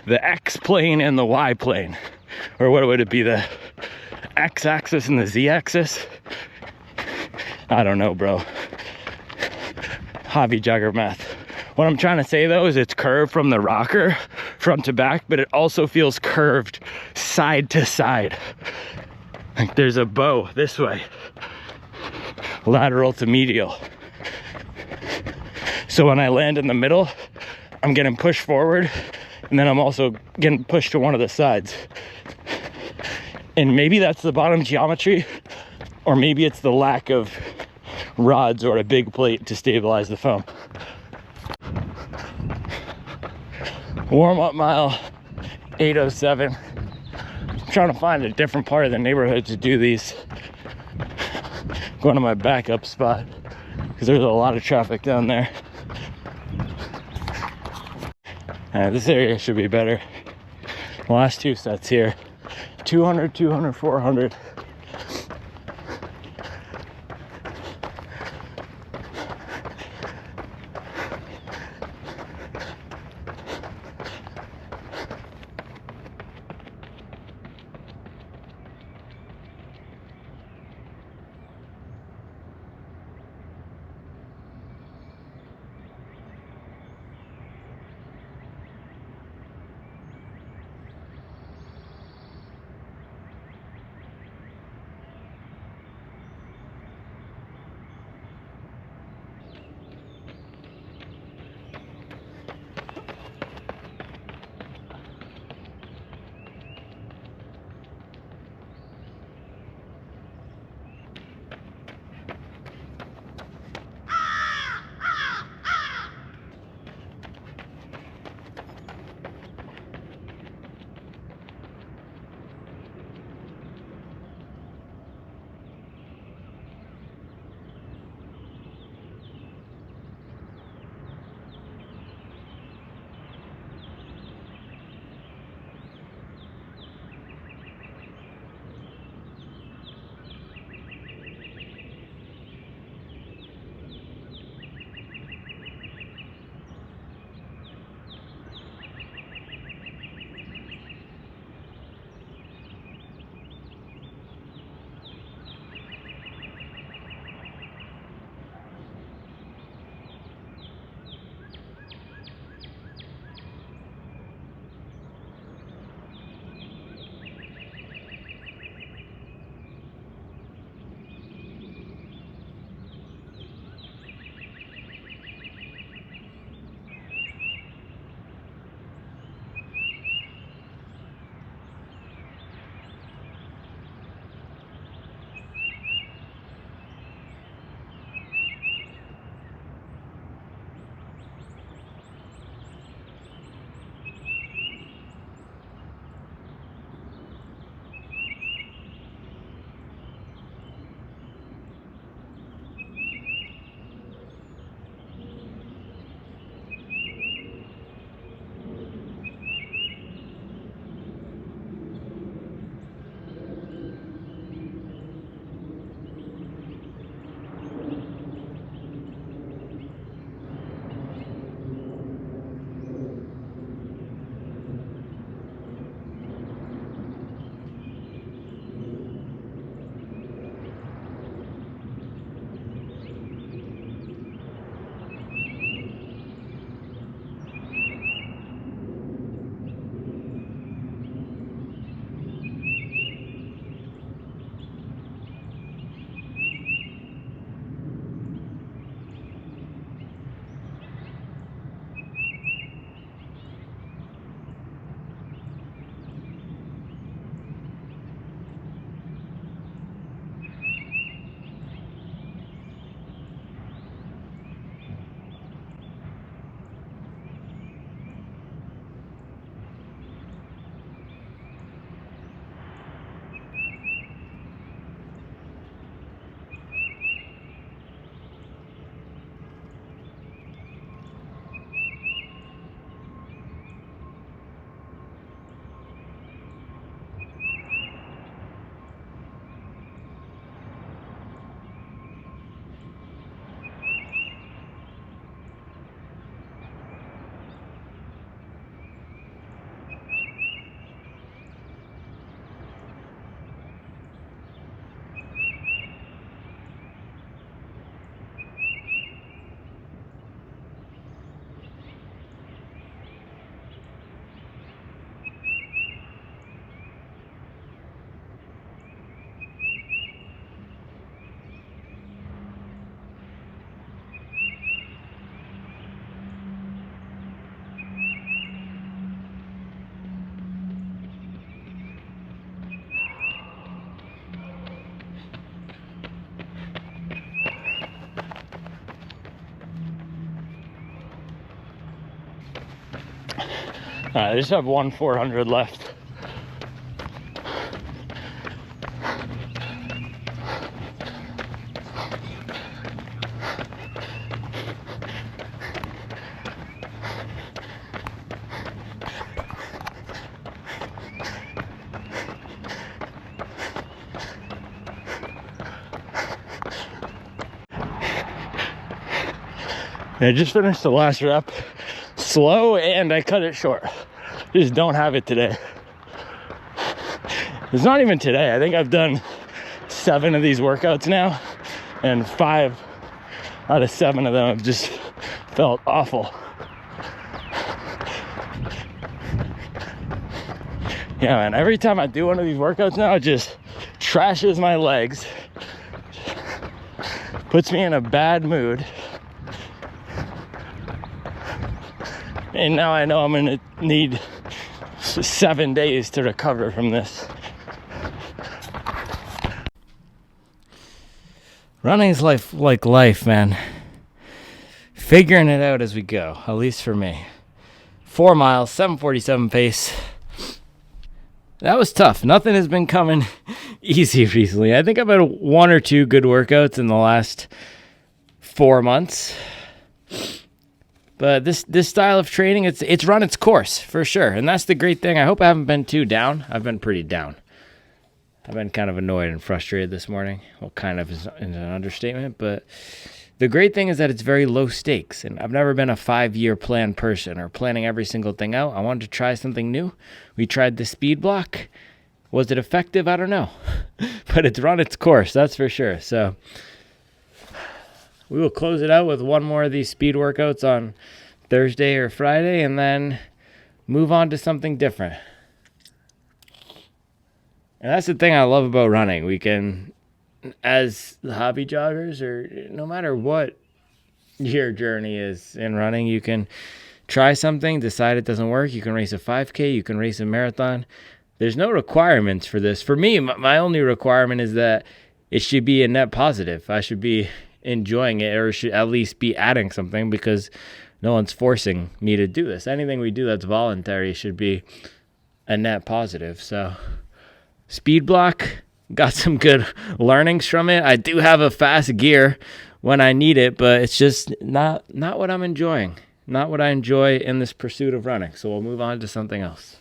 the X plane and the Y plane, or what would it be, the X axis and the Z axis? I don't know, bro. Hobby jogger math. What I'm trying to say though is it's curved from the rocker front to back, but it also feels curved side to side. Like there's a bow this way, lateral to medial. So when I land in the middle, I'm getting pushed forward, and then I'm also getting pushed to one of the sides. And maybe that's the bottom geometry, or maybe it's the lack of rods or a big plate to stabilize the foam. Warm-up mile 8:07. I'm trying to find a different part of the neighborhood to do these. Going to my backup spot because there's a lot of traffic down there. This area should be better. The last two sets here, 200, 200, 400. I just have one 400 left. I just finished the last rep slow and I cut it short. Just don't have it today. It's not even today. I think I've done 7 of these workouts now, and 5 out of 7 of them have just felt awful. Yeah, man, every time I do one of these workouts now, it just trashes my legs, puts me in a bad mood. And now I know I'm gonna need 7 days to recover from this. Running's like life, man. Figuring it out as we go, at least for me. 4 miles, 7:47 pace. That was tough. Nothing has been coming easy recently. I think I've had 1 or 2 good workouts in the last 4 months. But this style of training, it's run its course for sure. And that's the great thing. I hope I haven't been too down. I've been pretty down. I've been kind of annoyed and frustrated this morning. Well, kind of is an understatement. But the great thing is that it's very low stakes. And I've never been a 5-year plan person or planning every single thing out. I wanted to try something new. We tried the speed block. Was it effective? I don't know. But it's run its course, that's for sure. So we will close it out with 1 more of these speed workouts on Thursday or Friday and then move on to something different. And that's the thing I love about running. We can, as hobby joggers, or no matter what your journey is in running, you can try something, decide it doesn't work. You can race a 5K, you can race a marathon. There's no requirements for this. For me, my only requirement is that it should be a net positive. I should be enjoying it, or should at least be adding something, because no one's forcing me to do this. Anything we do that's voluntary should be a net positive. So speed block, got some good learnings from it. I do have a fast gear when I need it, but it's just not what I'm enjoying. Not what I enjoy in this pursuit of running. So we'll move on to something else.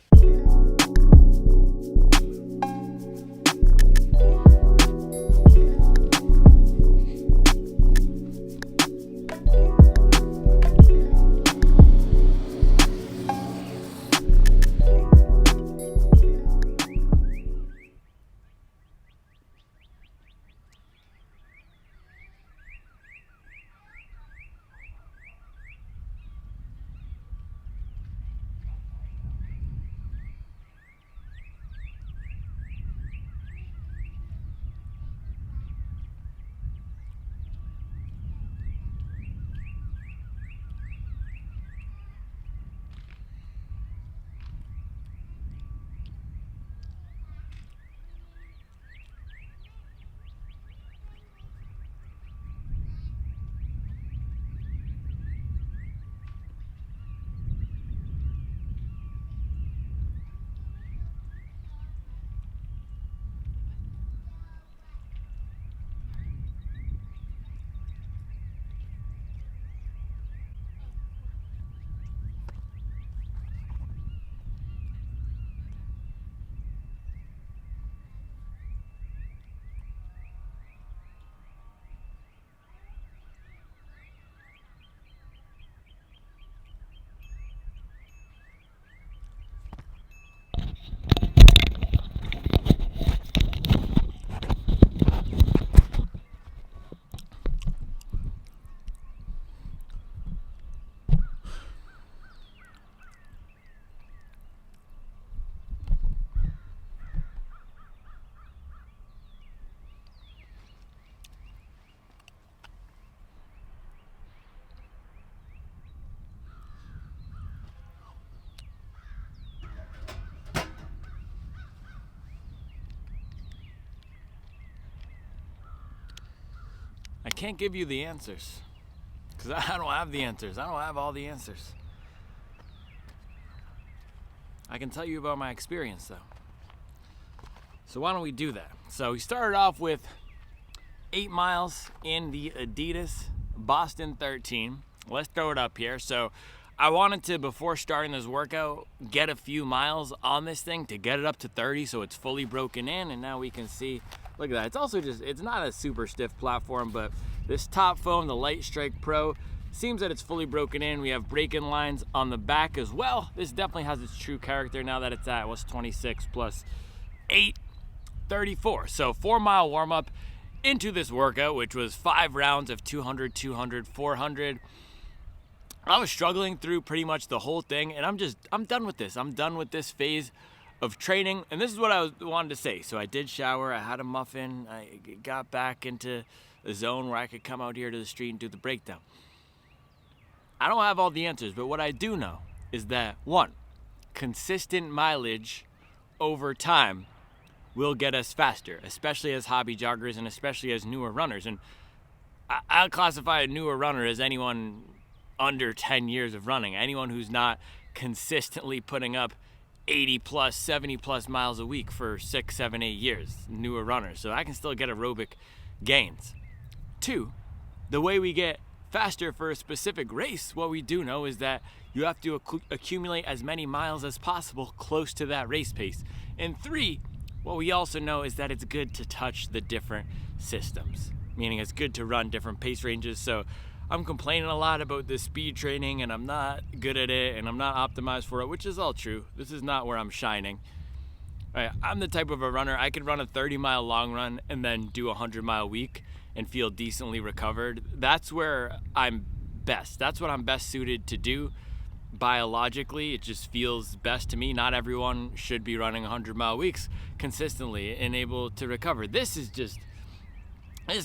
I can't give you the answers, because I don't have the answers. I don't have all the answers. I can tell you about my experience though. So why don't we do that? So we started off with 8 miles in the Adidas Boston 13. Let's throw it up here. So I wanted to, before starting this workout, get a few miles on this thing to get it up to 30 so it's fully broken in. And now we can see, look at that. It's also just, it's not a super stiff platform, but this top foam, the Light Strike Pro, seems that it's fully broken in. We have break-in lines on the back as well. This definitely has its true character now that it's at, what's 26 plus 8, 34. So 4-mile warm-up into this workout, which was 5 rounds of 200, 200, 400. I was struggling through pretty much the whole thing, and I'm done with this. I'm done with this phase of training, and this is what I wanted to say. So I did shower, I had a muffin, I got back into a zone where I could come out here to the street and do the breakdown. I don't have all the answers, but what I do know is that, 1, consistent mileage over time will get us faster, especially as hobby joggers and especially as newer runners. And I'll classify a newer runner as anyone under 10 years of running, anyone who's not consistently putting up 80 plus, 70 plus miles a week for 6, 7, 8 years, newer runners. So I can still get aerobic gains. 2, the way we get faster for a specific race, what we do know is that you have to accumulate as many miles as possible close to that race pace. And 3, what we also know is that it's good to touch the different systems, meaning it's good to run different pace ranges. So I'm complaining a lot about this speed training and I'm not good at it and I'm not optimized for it, which is all true. This is not where I'm shining. Right, I'm the type of a runner, I could run a 30-mile long run and then do a 100-mile week and feel decently recovered. That's where I'm best. That's what I'm best suited to do biologically. It just feels best to me. Not everyone should be running 100-mile weeks consistently and able to recover. This is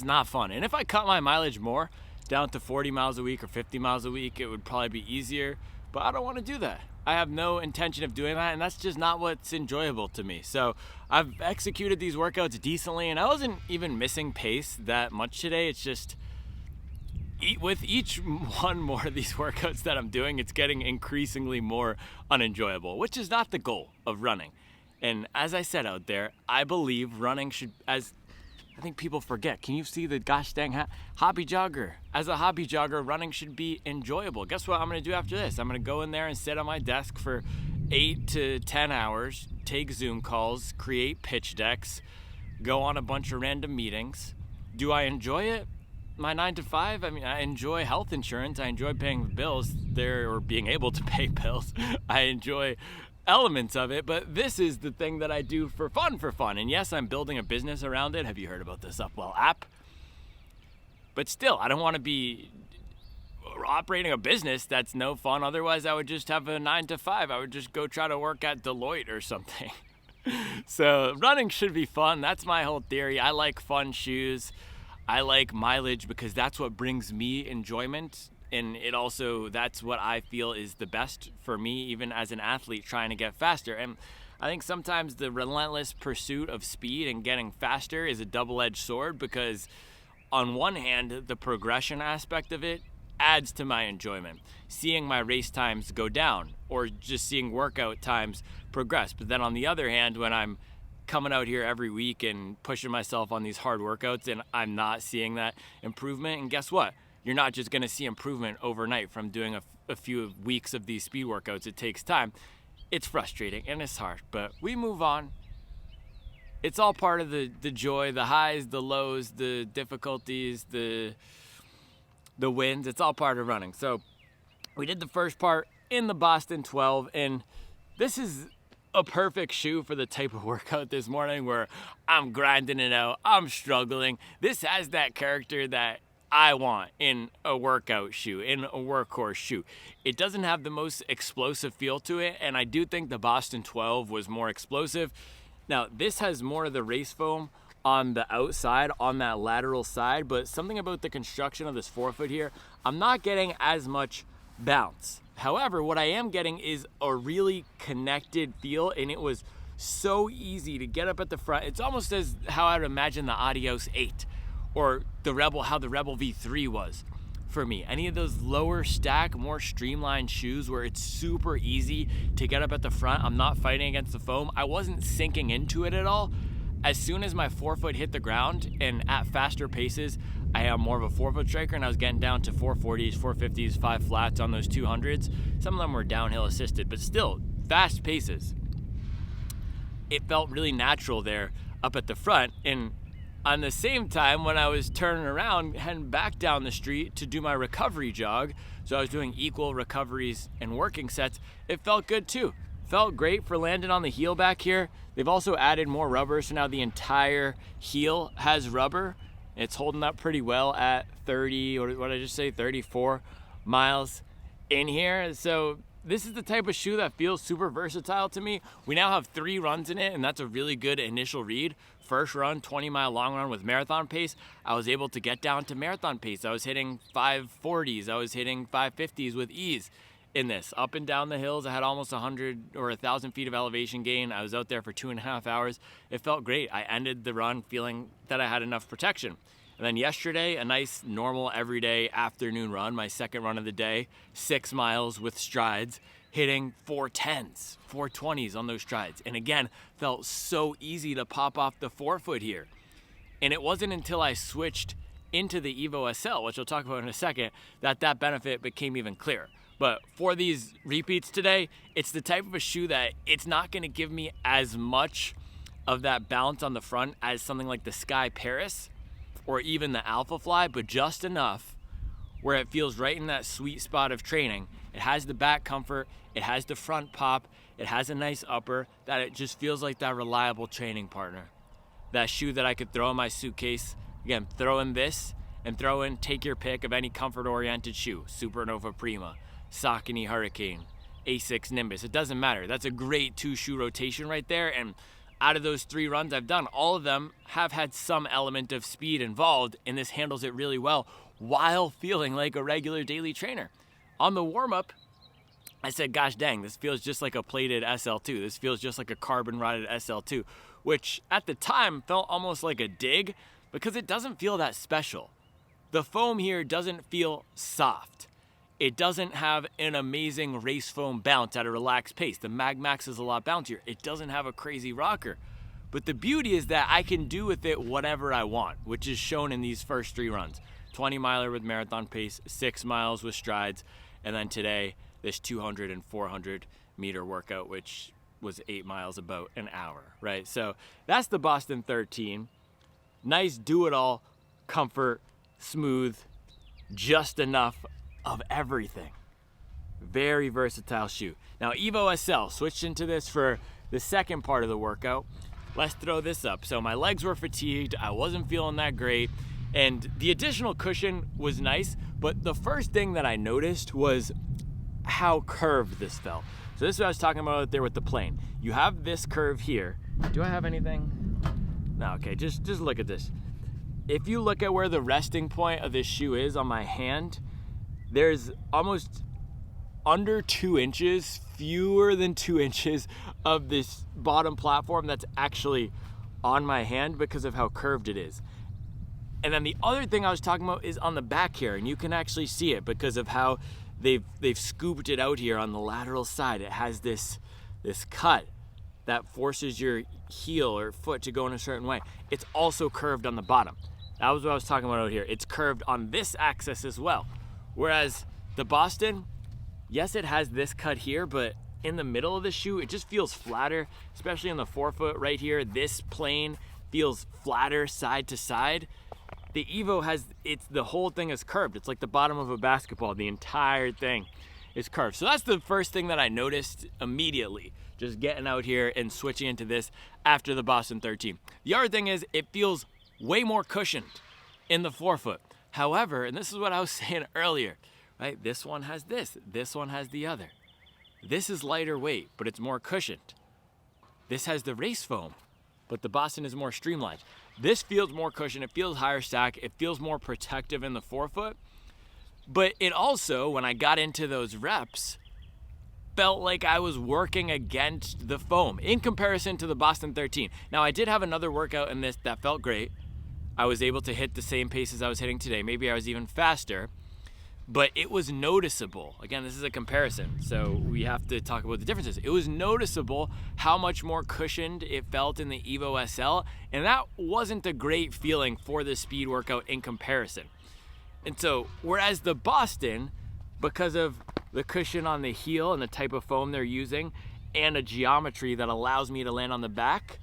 not fun. And if I cut my mileage more down to 40 miles a week or 50 miles a week, it would probably be easier, but I don't want to do that. I have no intention of doing that, and that's just not what's enjoyable to me. So I've executed these workouts decently, and I wasn't even missing pace that much today. It's just with each one more of these workouts that I'm doing, it's getting increasingly more unenjoyable, which is not the goal of running. And as I said out there, I believe running should, as I think people forget. Can you see the gosh dang hobby jogger? As a hobby jogger, running should be enjoyable. Guess what I'm going to do after this? I'm going to go in there and sit on my desk for 8 to 10 hours, take Zoom calls, create pitch decks, go on a bunch of random meetings. Do I enjoy it? My 9 to 5? I mean, I enjoy health insurance. I enjoy paying bills there, or being able to pay bills. I enjoy elements of it, but this is the thing that I do for fun. And yes, I'm building a business around it. Have you heard about this Upwell app? But still, I don't want to be operating a business that's no fun. Otherwise, I would just have a 9 to 5. I would just go try to work at Deloitte or something. So running should be fun. That's my whole theory. I like fun shoes. I like mileage because that's what brings me enjoyment. And it also, that's what I feel is the best for me, even as an athlete trying to get faster. And I think sometimes the relentless pursuit of speed and getting faster is a double-edged sword, because on one hand, the progression aspect of it adds to my enjoyment. Seeing my race times go down or just seeing workout times progress. But then on the other hand, when I'm coming out here every week and pushing myself on these hard workouts and I'm not seeing that improvement, and guess what? You're not just going to see improvement overnight from doing a few weeks of these speed workouts. It takes time. It's frustrating and it's hard, but we move on. It's all part of the joy, the highs, the lows, the difficulties, the wins. It's all part of running. So we did the first part in the Boston 12, and this is a perfect shoe for the type of workout this morning where I'm grinding it out. I'm struggling. This has that character that I want in a workout shoe, in a workhorse shoe. It doesn't have the most explosive feel to it, and I do think the Boston 12 was more explosive. Now, this has more of the race foam on the outside, on that lateral side, but something about the construction of this forefoot here, I'm not getting as much bounce. However, what I am getting is a really connected feel, and it was so easy to get up at the front. It's almost as how I'd imagine the Adios 8 or the Rebel, how the Rebel V3 was. for me. Any of those lower stack, more streamlined shoes where it's super easy to get up at the front. I'm not fighting against the foam. I wasn't sinking into it at all. As soon as my forefoot hit the ground, and at faster paces, I am more of a forefoot striker, and I was getting down to 440s, 450s, 5 flats on those 200s. Some of them were downhill assisted, but still fast paces. It felt really natural there up at the front. And on the same time, when I was turning around, heading back down the street to do my recovery jog, so I was doing equal recoveries and working sets, it felt good too. Felt great for landing on the heel back here. They've also added more rubber, so now the entire heel has rubber. It's holding up pretty well at 30, or what did I just say, 34 miles in here. So this is the type of shoe that feels super versatile to me. We now have 3 runs in it, and that's a really good initial read. First run, 20-mile long run with marathon pace. I was able to get down to marathon pace. I was hitting 540s. I was hitting 550s with ease in this. Up and down the hills, I had almost 100 or 1,000 feet of elevation gain. I was out there for 2.5 hours. It felt great. I ended the run feeling that I had enough protection. And then yesterday, a nice, normal, everyday afternoon run, my second run of the day, 6 miles with strides, hitting 410s, 420s on those strides. And again, felt so easy to pop off the forefoot here. And it wasn't until I switched into the Evo SL, which I'll talk about in a second, that benefit became even clearer. But for these repeats today, it's the type of a shoe that it's not going to give me as much of that bounce on the front as something like the Sky Paris or even the Alpha Fly, but just enough where it feels right in that sweet spot of training. It has the back comfort, it has the front pop, it has a nice upper, that it just feels like that reliable training partner. That shoe that I could throw in my suitcase. Again, throw in this and throw in, take your pick of any comfort-oriented shoe. Supernova Prima, Saucony Hurricane, Asics Nimbus. It doesn't matter. That's a great 2-shoe rotation right there. And out of those 3 runs I've done, all of them have had some element of speed involved, and this handles it really well while feeling like a regular daily trainer. On the warm-up, I said, gosh dang, this feels just like a plated SL2. This feels just like a carbon-rotted SL2, which at the time felt almost like a dig because it doesn't feel that special. The foam here doesn't feel soft. It doesn't have an amazing race foam bounce at a relaxed pace. The Mag Max is a lot bouncier. It doesn't have a crazy rocker. But the beauty is that I can do with it whatever I want, which is shown in these first 3 runs. 20-miler with marathon pace, 6 miles with strides, and then today, this 200 and 400 meter workout, which was 8 miles about an hour, right? So that's the Boston 13. Nice do-it-all, comfort, smooth, just enough of everything. Very versatile shoe. Now Evo SL, switched into this for the second part of the workout. Let's throw this up. So my legs were fatigued, I wasn't feeling that great, and the additional cushion was nice, but the first thing that I noticed was how curved this felt. So this is what I was talking about out there with the plane. You have this curve here. Do I have anything? No, okay, just look at this. If you look at where the resting point of this shoe is on my hand, there's almost under 2 inches, fewer than 2 inches of this bottom platform that's actually on my hand because of how curved it is. And then the other thing I was talking about is on the back here, and you can actually see it because of how they've scooped it out here on the lateral side. It has this cut that forces your heel or foot to go in a certain way. It's also curved on the bottom. That was what I was talking about out here. It's curved on this axis as well. Whereas the Boston, yes, it has this cut here, but in the middle of the shoe, it just feels flatter, especially on the forefoot right here. This plane feels flatter side to side. The Evo the whole thing is curved. It's like the bottom of a basketball. The entire thing is curved. So that's the first thing that I noticed immediately, just getting out here and switching into this after the Boston 13. The other thing is it feels way more cushioned in the forefoot. However, and this is what I was saying earlier, right? This one has this one has the other. This is lighter weight, but it's more cushioned. This has the race foam, but the Boston is more streamlined. This feels more cushioned, it feels higher stack, it feels more protective in the forefoot, but it also, when I got into those reps, felt like I was working against the foam in comparison to the Boston 13. Now, I did have another workout in this that felt great. I was able to hit the same pace as I was hitting today. Maybe I was even faster. but it was noticeable. Again, this is a comparison, so we have to talk about the differences. It was noticeable how much more cushioned it felt in the Evo SL, and that wasn't a great feeling for the speed workout in comparison. And so, whereas the Boston, because of the cushion on the heel and the type of foam they're using, and a geometry that allows me to land on the back,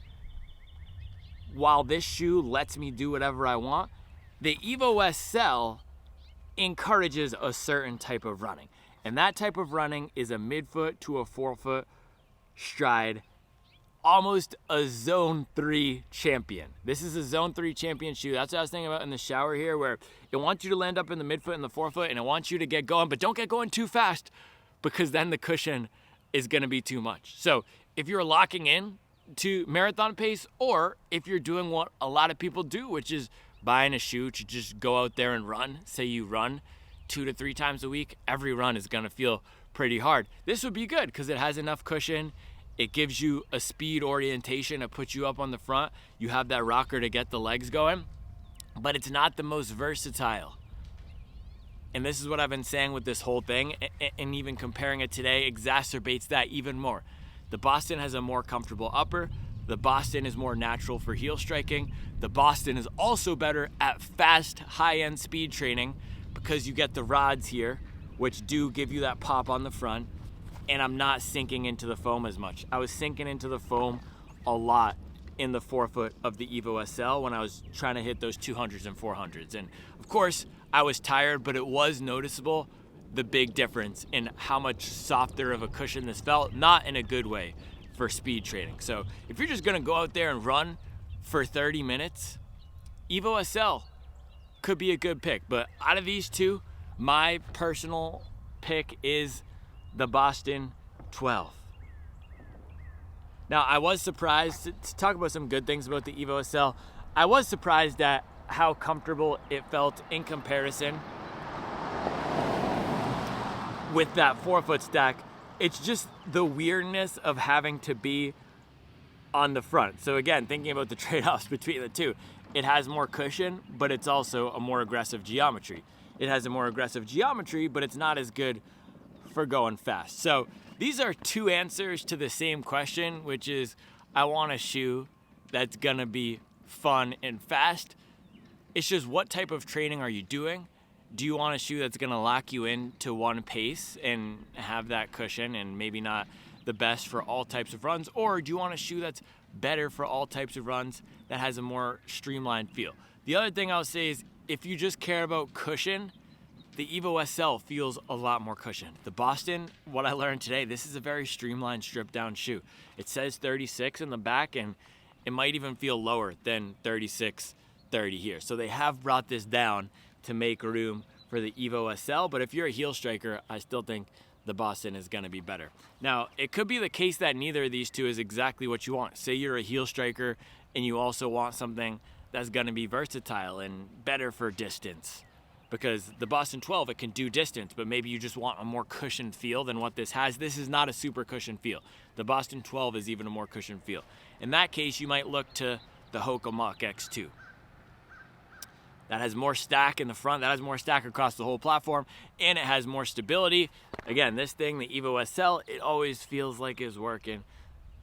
while this shoe lets me do whatever I want, the Evo SL encourages a certain type of running. And that type of running is a midfoot to a forefoot stride, almost a zone 3 champion. This is a zone 3 champion shoe. That's what I was thinking about in the shower here, where it wants you to land up in the midfoot and the forefoot, and it wants you to get going, but don't get going too fast, because then the cushion is going to be too much. So if you're locking in to marathon pace, or if you're doing what a lot of people do, which is buying a shoe to just go out there and run, say you run 2 to 3 times a week, every run is going to feel pretty hard. This would be good because it has enough cushion. It gives you a speed orientation. It puts you up on the front. You have that rocker to get the legs going, but it's not the most versatile. And this is what I've been saying with this whole thing, and even comparing it today exacerbates that even more. The Boston has a more comfortable upper. The Boston is more natural for heel striking. The Boston is also better at fast, high-end speed training because you get the rods here, which do give you that pop on the front, and I'm not sinking into the foam as much. I was sinking into the foam a lot in the forefoot of the Evo SL when I was trying to hit those 200s and 400s. And of course, I was tired, but it was noticeable, the big difference in how much softer of a cushion this felt, not in a good way for speed training. So if you're just gonna go out there and run for 30 minutes, Evo SL could be a good pick. But out of these two, my personal pick is the Boston 12. Now, I was surprised, to talk about some good things about the Evo SL, I was surprised at how comfortable it felt in comparison with that forefoot stack. It's just the weirdness of having to be on the front. So again, thinking about the trade-offs between the two, it has more cushion, but it's also a more aggressive geometry. It has a more aggressive geometry, but it's not as good for going fast. So these are two answers to the same question, which is I want a shoe that's gonna be fun and fast. It's just what type of training are you doing? Do you want a shoe that's gonna lock you into one pace and have that cushion and maybe not the best for all types of runs? Or do you want a shoe that's better for all types of runs that has a more streamlined feel? The other thing I'll say is if you just care about cushion, the Evo SL feels a lot more cushioned. The Boston, what I learned today, this is a very streamlined, stripped down shoe. It says 36 in the back, and it might even feel lower than 36.30 here. So they have brought this down to make room for the Evo SL, but if you're a heel striker, I still think the Boston is gonna be better. Now, it could be the case that neither of these two is exactly what you want. Say you're a heel striker and you also want something that's gonna be versatile and better for distance. Because the Boston 12, it can do distance, but maybe you just want a more cushioned feel than what this has. This is not a super cushioned feel. The Boston 12 is even a more cushioned feel. In that case, you might look to the Hoka Mach X2. That has more stack in the front, that has more stack across the whole platform, and it has more stability. Again, this thing, the Evo SL, it always feels like it's working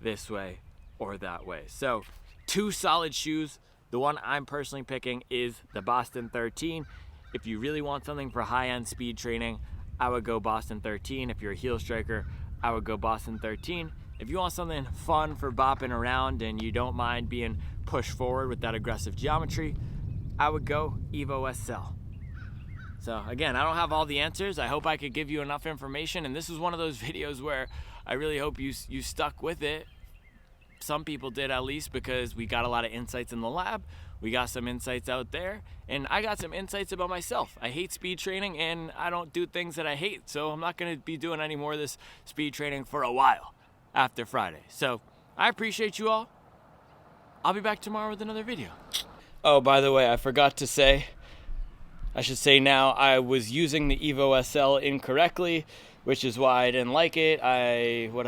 this way or that way. So, two solid shoes. The one I'm personally picking is the Boston 13. If you really want something for high-end speed training, I would go Boston 13. If you're a heel striker, I would go Boston 13. If you want something fun for bopping around and you don't mind being pushed forward with that aggressive geometry, I would go Evo SL. So again, I don't have all the answers. I hope I could give you enough information, and this is one of those videos where I really hope you stuck with it. Some people did, at least, because we got a lot of insights in the lab. We got some insights out there, and I got some insights about myself. I hate speed training, and I don't do things that I hate, so I'm not going to be doing any more of this speed training for a while after Friday. So I appreciate you all. I'll be back tomorrow with another video. Oh, by the way, I forgot to say, I should say now, I was using the Evo SL incorrectly, which is why I didn't like it. What else?